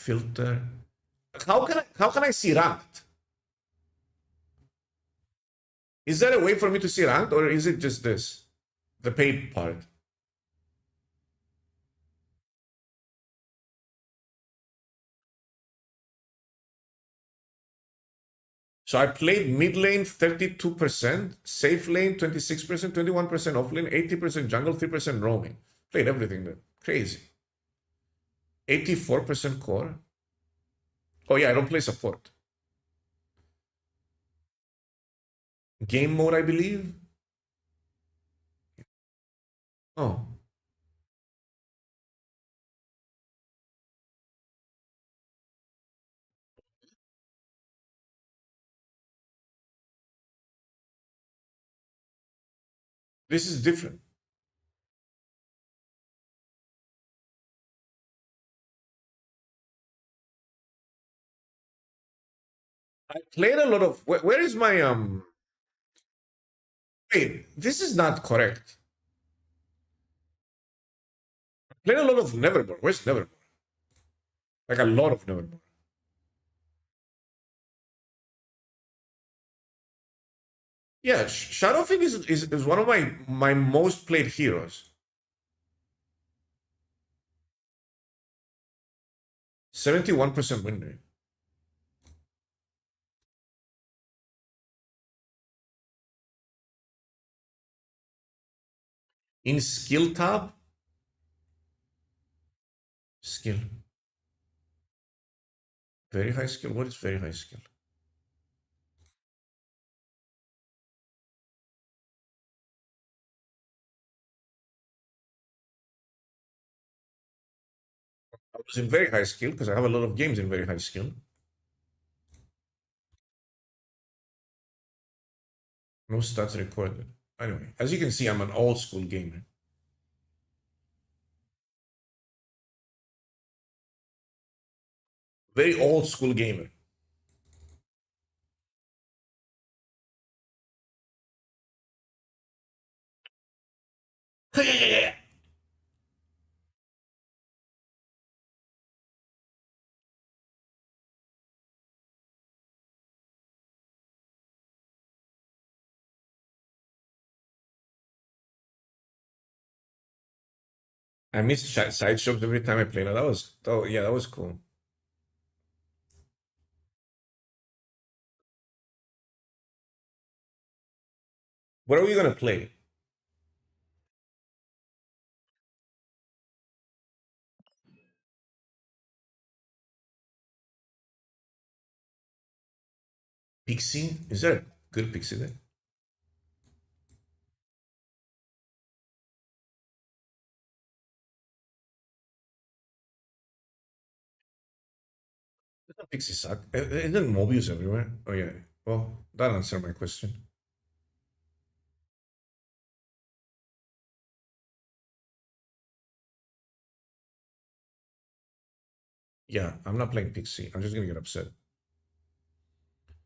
Filter. How can I see ranked? Is there a way for me to see ranked, or is it just this? The paid part. So I played mid lane 32%, safe lane 26%, 21% off lane, 80% jungle, 3% roaming. Played everything there. Crazy. 84% core. Oh yeah, I don't play support. Game mode, I believe. Oh. This is different. I played a lot of. Where is my Wait, this is not correct. I played a lot of Nevermore. Where's Nevermore? Like a lot of Nevermore. Yeah, Shadowfin is one of my most played heroes. 71% win rate. In skill tab, skill. Very high skill. What is very high skill? I was in very high skill because I have a lot of games in very high skill. No stats recorded. Anyway, as you can see, I'm an old school gamer. Very old school gamer. I miss side shops every time I play. Now that was cool. What are we gonna play? Pixie? Is there a good Pixie there? Doesn't Pixie suck? Isn't Mobius everywhere? Oh yeah. Well, that answered my question. Yeah, I'm not playing Pixie. I'm just gonna get upset.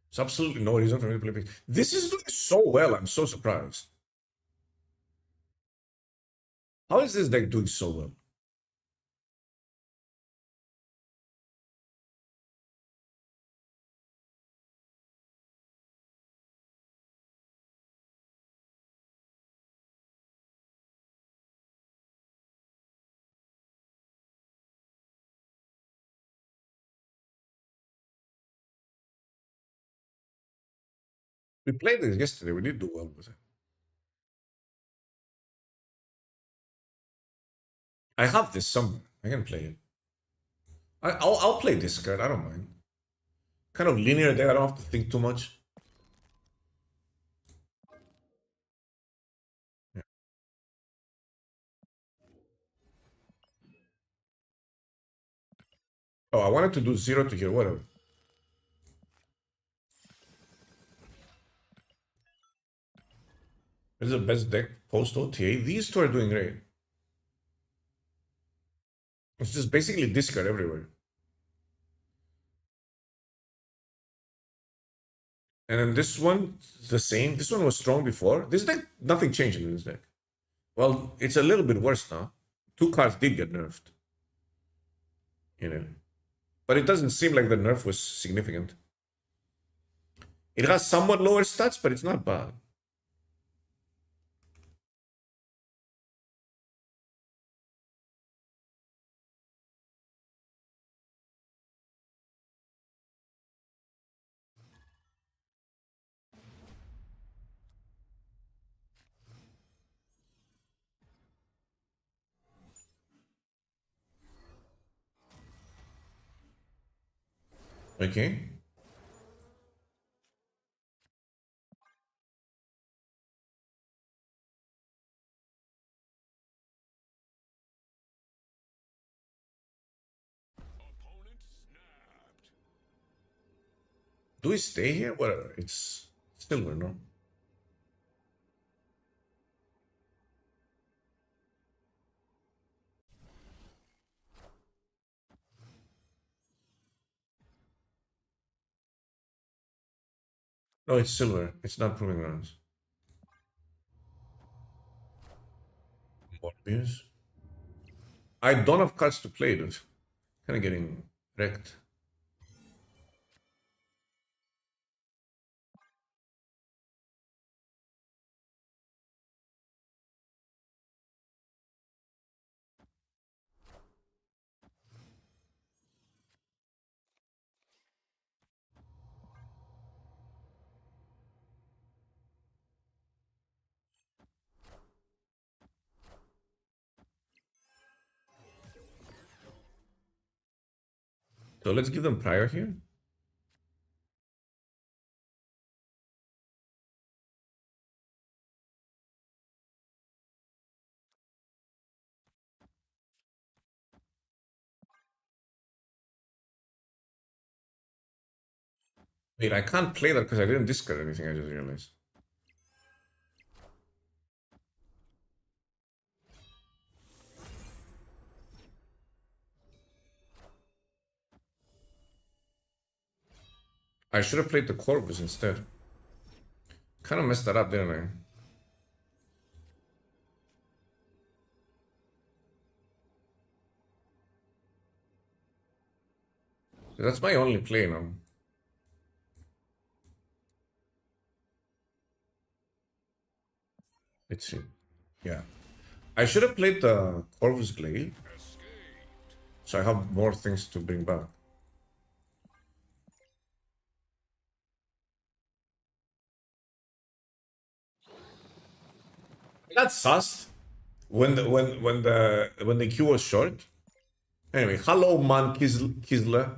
There's absolutely no reason for me to play Pixie. This is doing so well. I'm so surprised. How is this deck doing so well? We played this yesterday. We did do well with it. I have this somewhere. I can play it. I'll play this card. I don't mind. Kind of linear deck. I don't have to think too much. Yeah. Oh, I wanted to do 0 to here. Whatever. This is the best deck post OTA. These two are doing great. It's just basically discard everywhere. And then this one, the same. This one was strong before. This deck, nothing changed in this deck. Well, it's a little bit worse now. Two cards did get nerfed. You know. But it doesn't seem like the nerf was significant. It has somewhat lower stats, but it's not bad. Okay. Do we stay here? Whatever. It's silver, no? No, it's silver. It's not proving grounds. Morbius. I don't have cards to play, dude. Kind of getting wrecked. So let's give them prior here. Wait, I can't play that because I didn't discard anything, I just realized. I should have played the Corvus instead. Kind of messed that up, didn't I? That's my only play now. Let's see. Yeah. I should have played the Corvus Glaive, so I have more things to bring back. That's sus. When the queue was short. Anyway, hello man Kisler.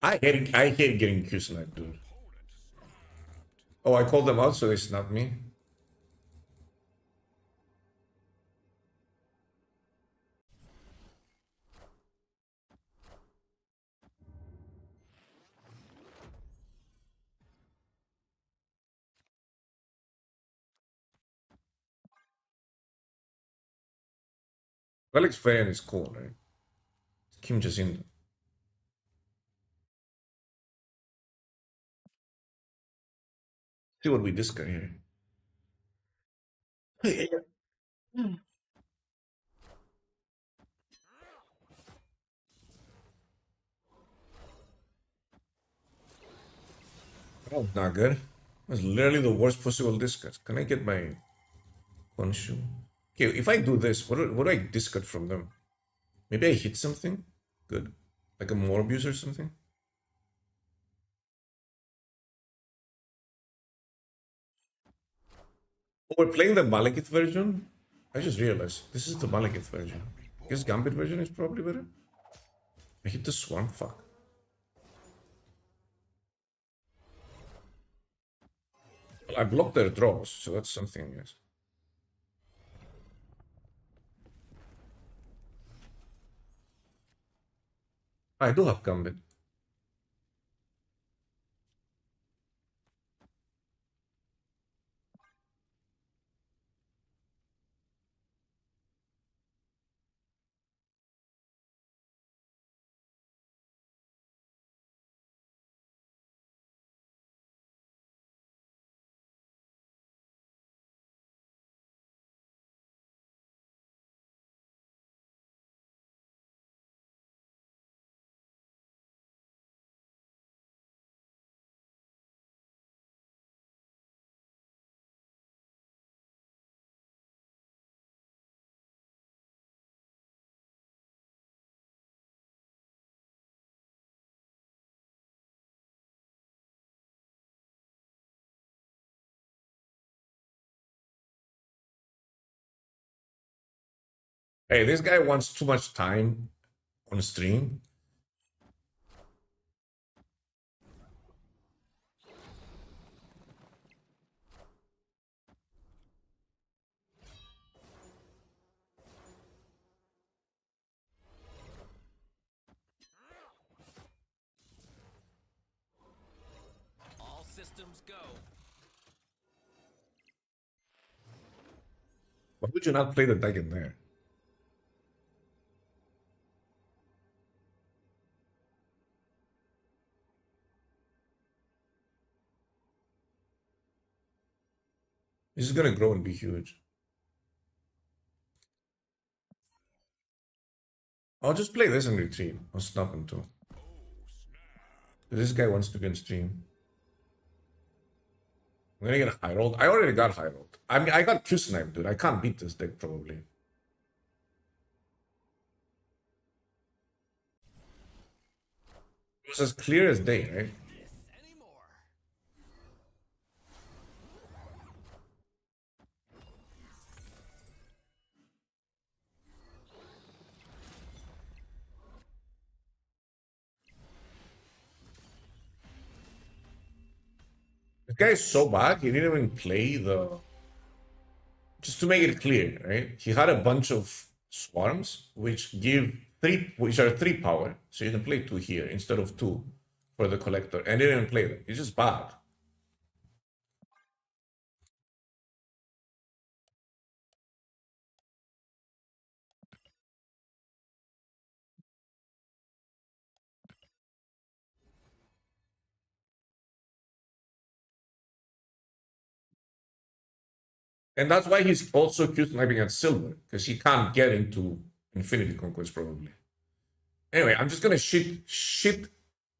I hate getting Q sniped, dude. Oh, I called them out, so they snapped me. Alex Varian is cool, right? Kim Jacinto. See what we discuss here. Oh, not good. That's literally the worst possible discard. Can I get my one shoe? Okay, if I do this, what do I discard from them? Maybe I hit something? Good. Like a Morbius or something? Oh, we're playing the Malekith version? I just realized this is the Malekith version. I guess Gambit version is probably better. I hit the Swarm, fuck. Well, I blocked their draws, so that's something, yes. I do have Gambit. Hey, this guy wants too much time on stream. All systems go. Why would you not play the deck in there? This is gonna grow and be huge. I'll just play this and retreat. I'll stop him too. This guy wants to be on stream. I'm gonna get a high roll. I already got high roll. I mean, I got Q snipe, dude. I can't beat this deck probably. It was as clear as day, right? Anymore. This guy is so bad. He didn't even play the. Just to make it clear, right? He had a bunch of swarms which give three, which are 3 power, so you can play 2 here instead of 2 for the collector, and he didn't even play them. He's just bad. And that's why he's also Q sniping at silver, because he can't get into Infinity Conquest probably. Anyway, I'm just gonna shit,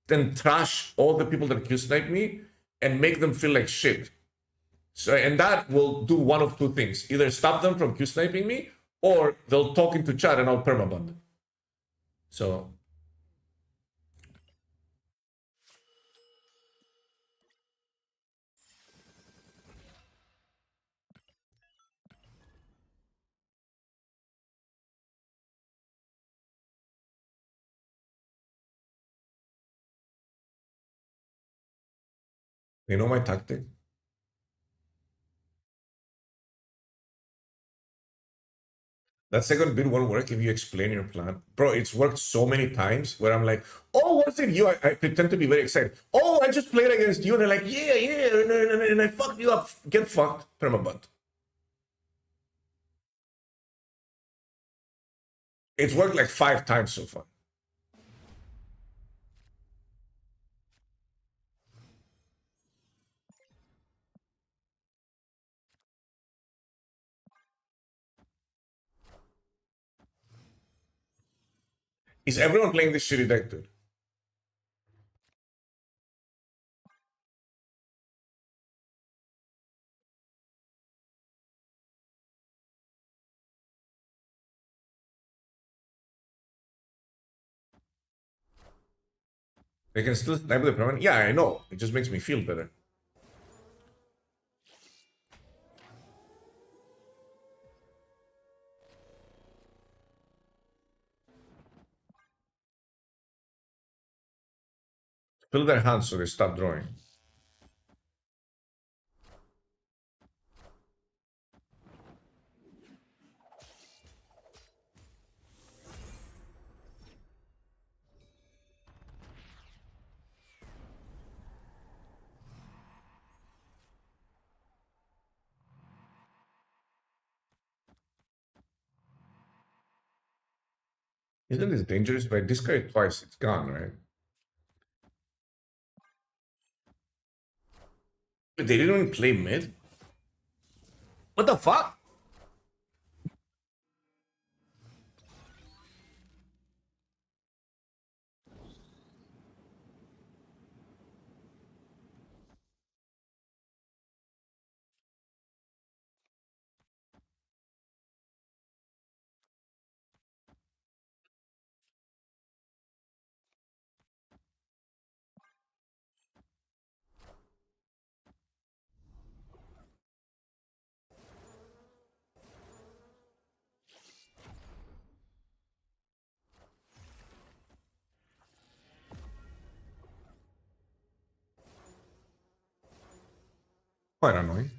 and trash all the people that Q snipe me and make them feel like shit. So, and that will do one of two things: either stop them from Q sniping me, or they'll talk into chat and I'll permaban them. So, you know my tactic? That second bit won't work if you explain your plan. Bro, it's worked so many times where I'm like, oh, what's it you? I pretend to be very excited. Oh, I just played against you. And they're like, yeah, yeah. And I fucked you up. Get fucked. Permabunt. It's worked like 5 times so far. Is everyone playing this shitty deck, dude? They can still snipe the permanent. Yeah, I know. It just makes me feel better. Fill their hands so they stop drawing. Isn't this dangerous? If I discard it twice, it's gone, right? But they didn't even play mid? What the fuck? Quite annoying.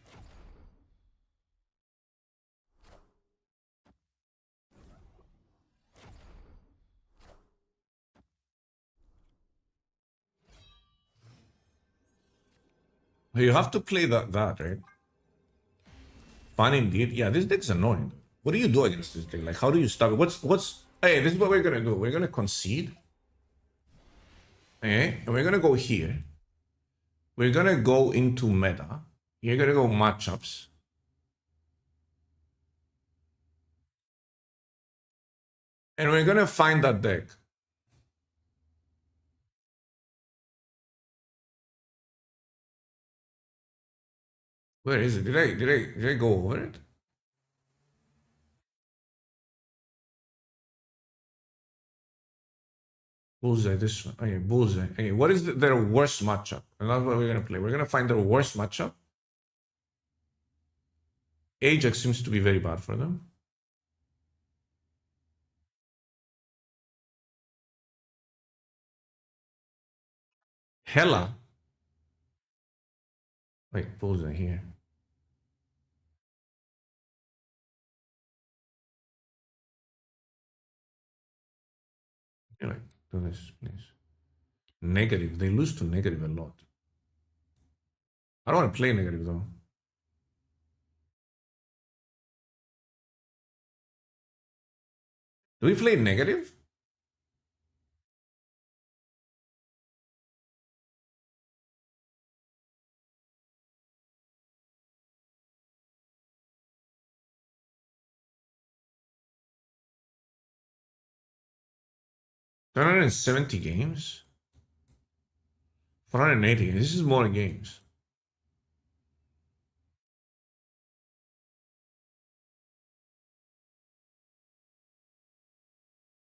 You have to play that, right? Fun indeed. Yeah, this deck's annoying. What do you do against this deck? Like, how do you stop it? What's... Hey, this is what we're gonna do. We're gonna concede. Okay, and we're gonna go here. We're gonna go into meta. You're gonna go matchups. And we're gonna find that deck. Where is it? Did I go over it? Bullseye, this one. Okay, Bullseye. Okay, what is their worst matchup? And that's what we're gonna play. We're gonna find their worst matchup. Ajax seems to be very bad for them. Hella. Wait, Bullseye here. Like, do this, please. Negative. They lose to negative a lot. I don't want to play negative though. Do we play negative? Two hundred and 70 games? 480. This is more games.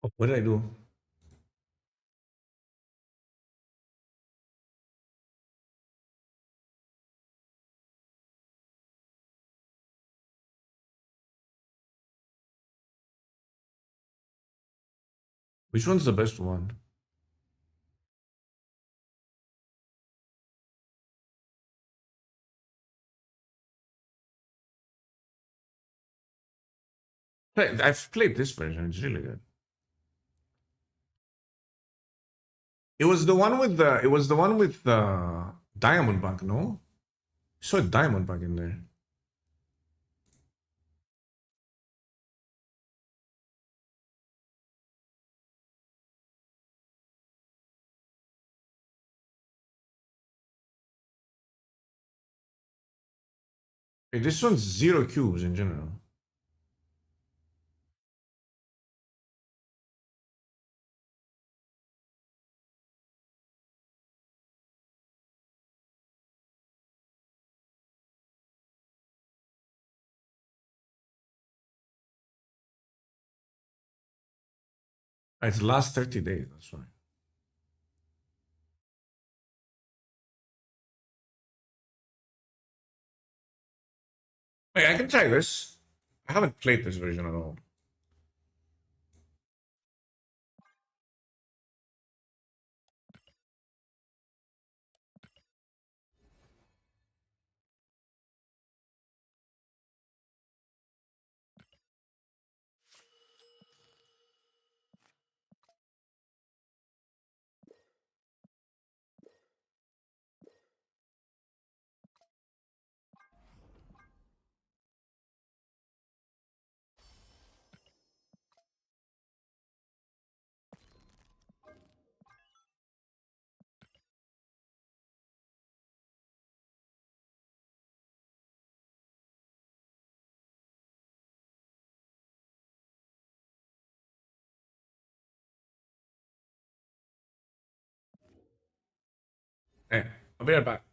Oh, what did I do? Which one's the best one? I've played this version. It's really good. It was the one with the. It was the one with the diamond bug. No, I saw a diamond bug in there. Hey, this one's 0 cubes in general. It's last 30 days. That's right. Hey, I can try this. I haven't played this version at all. Hey, I'll be right back.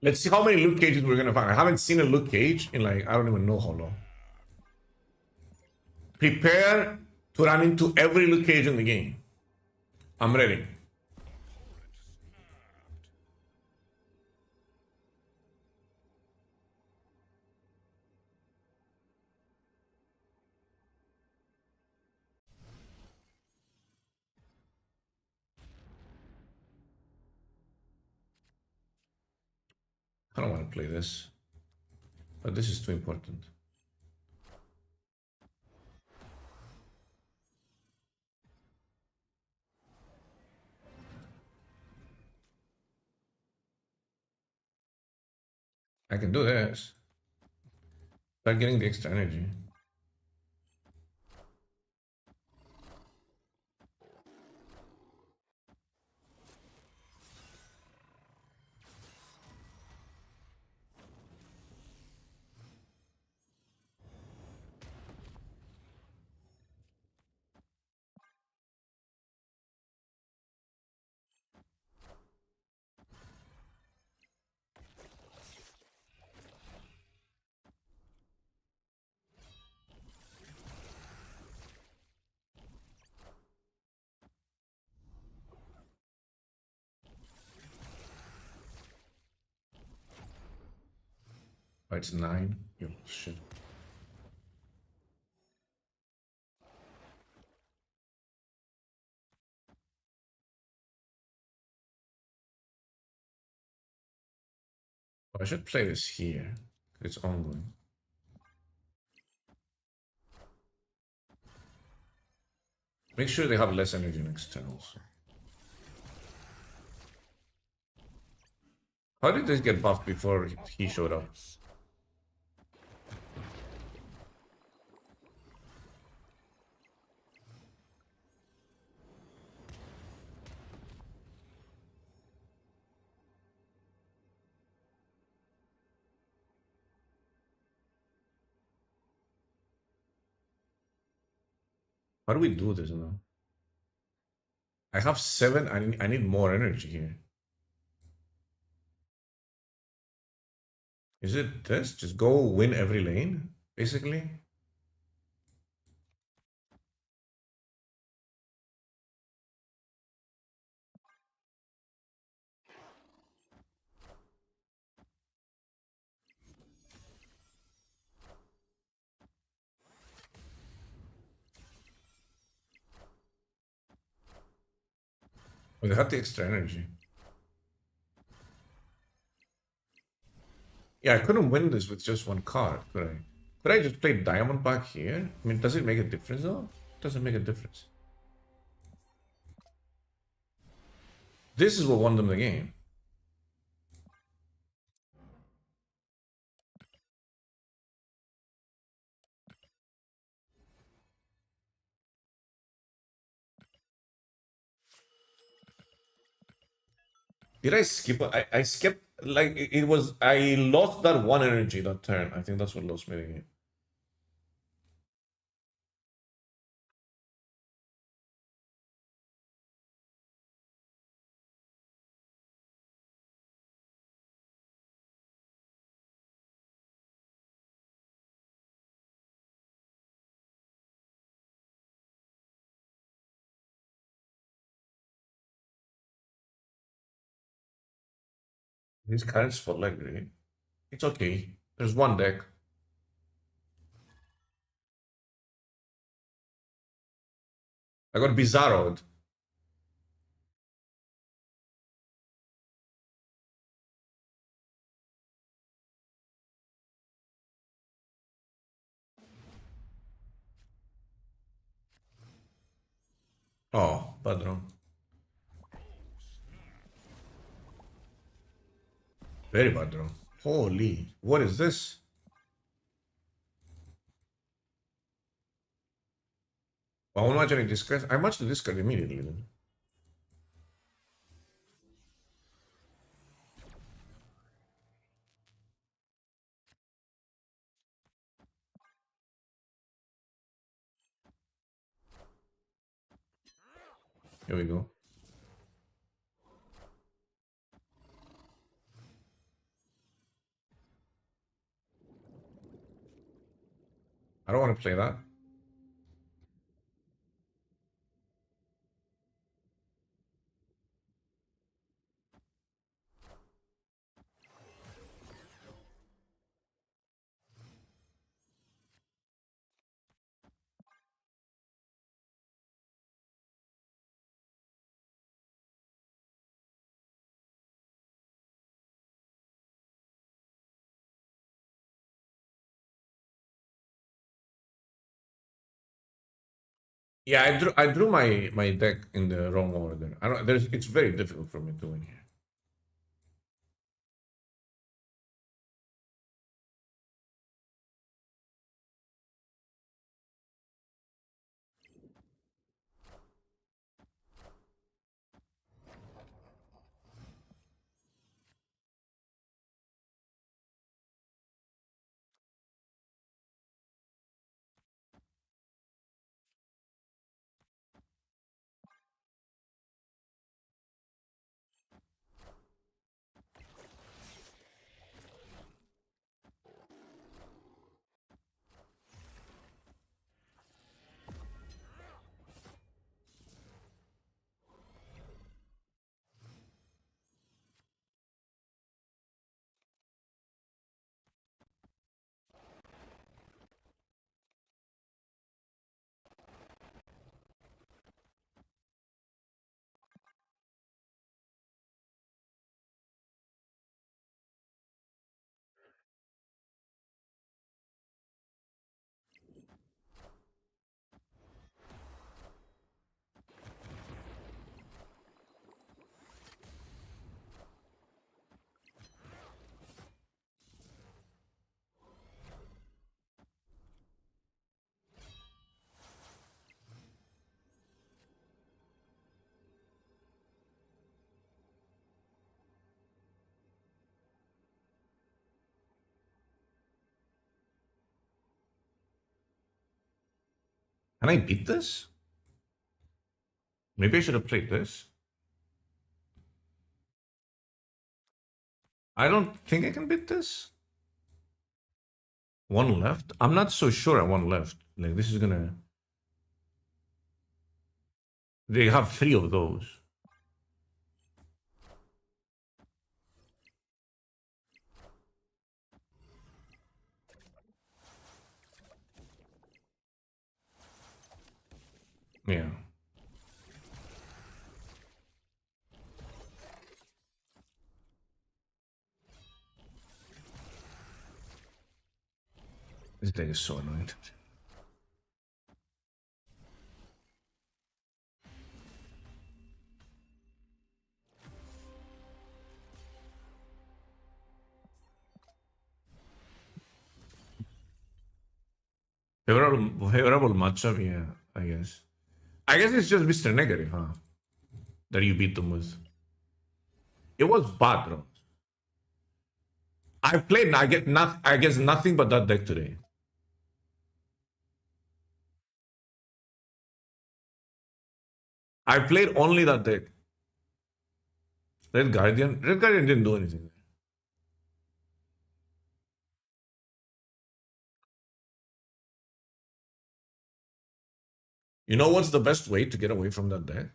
Let's see how many loot cages we're gonna find. I haven't seen a loot cage in like, I don't even know how long. Prepare to run into every loot cage in the game. I'm ready. I don't want to play this, but this is too important. I can do this. Start getting the extra energy. Oh, it's 9. You shit. Oh, I should play this here. It's ongoing. Make sure they have less energy in externals. How did this get buffed before he showed up? How do we do this now? I have 7. I need more energy here. Is it this? Just go win every lane, basically? Oh, they had the extra energy. Yeah, I couldn't win this with just one card, could I? Could I just play Diamond back here? I mean, does it make a difference though? It doesn't make a difference. This is what won them the game. Did I skip? I skipped, like, it was, I lost that one energy that turn. I think that's what lost me the game. This current spotlight grenade. It's okay. There's one deck. I got Bizarroed. Oh, Padron. Very Padron. Holy, what is this? How much I discard? I match the discard immediately then. Here we go. I don't want to play that. Yeah, I drew my deck in the wrong order. I don't. It's very difficult for me to win here. Can I beat this? Maybe I should have played this. I don't think I can beat this. One left? I'm not so sure I one left. Like, this is gonna... They have 3 of those. Yeah. This deck is so annoying. Favorable matchup, yeah, I guess. I guess it's just Mr. Negative, huh? That you beat them with. It was bad, bro. I played, I guess nothing but that deck today. I played only that deck. Red Guardian didn't do anything. You know what's the best way to get away from that deck?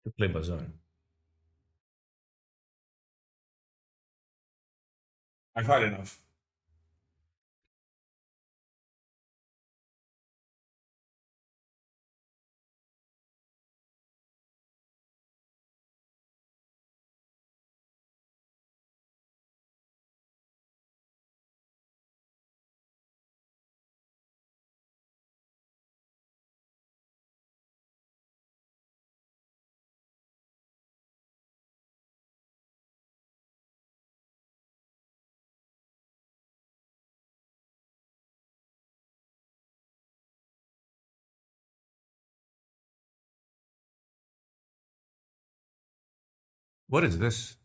To play Bazaar. I've had enough. What is this?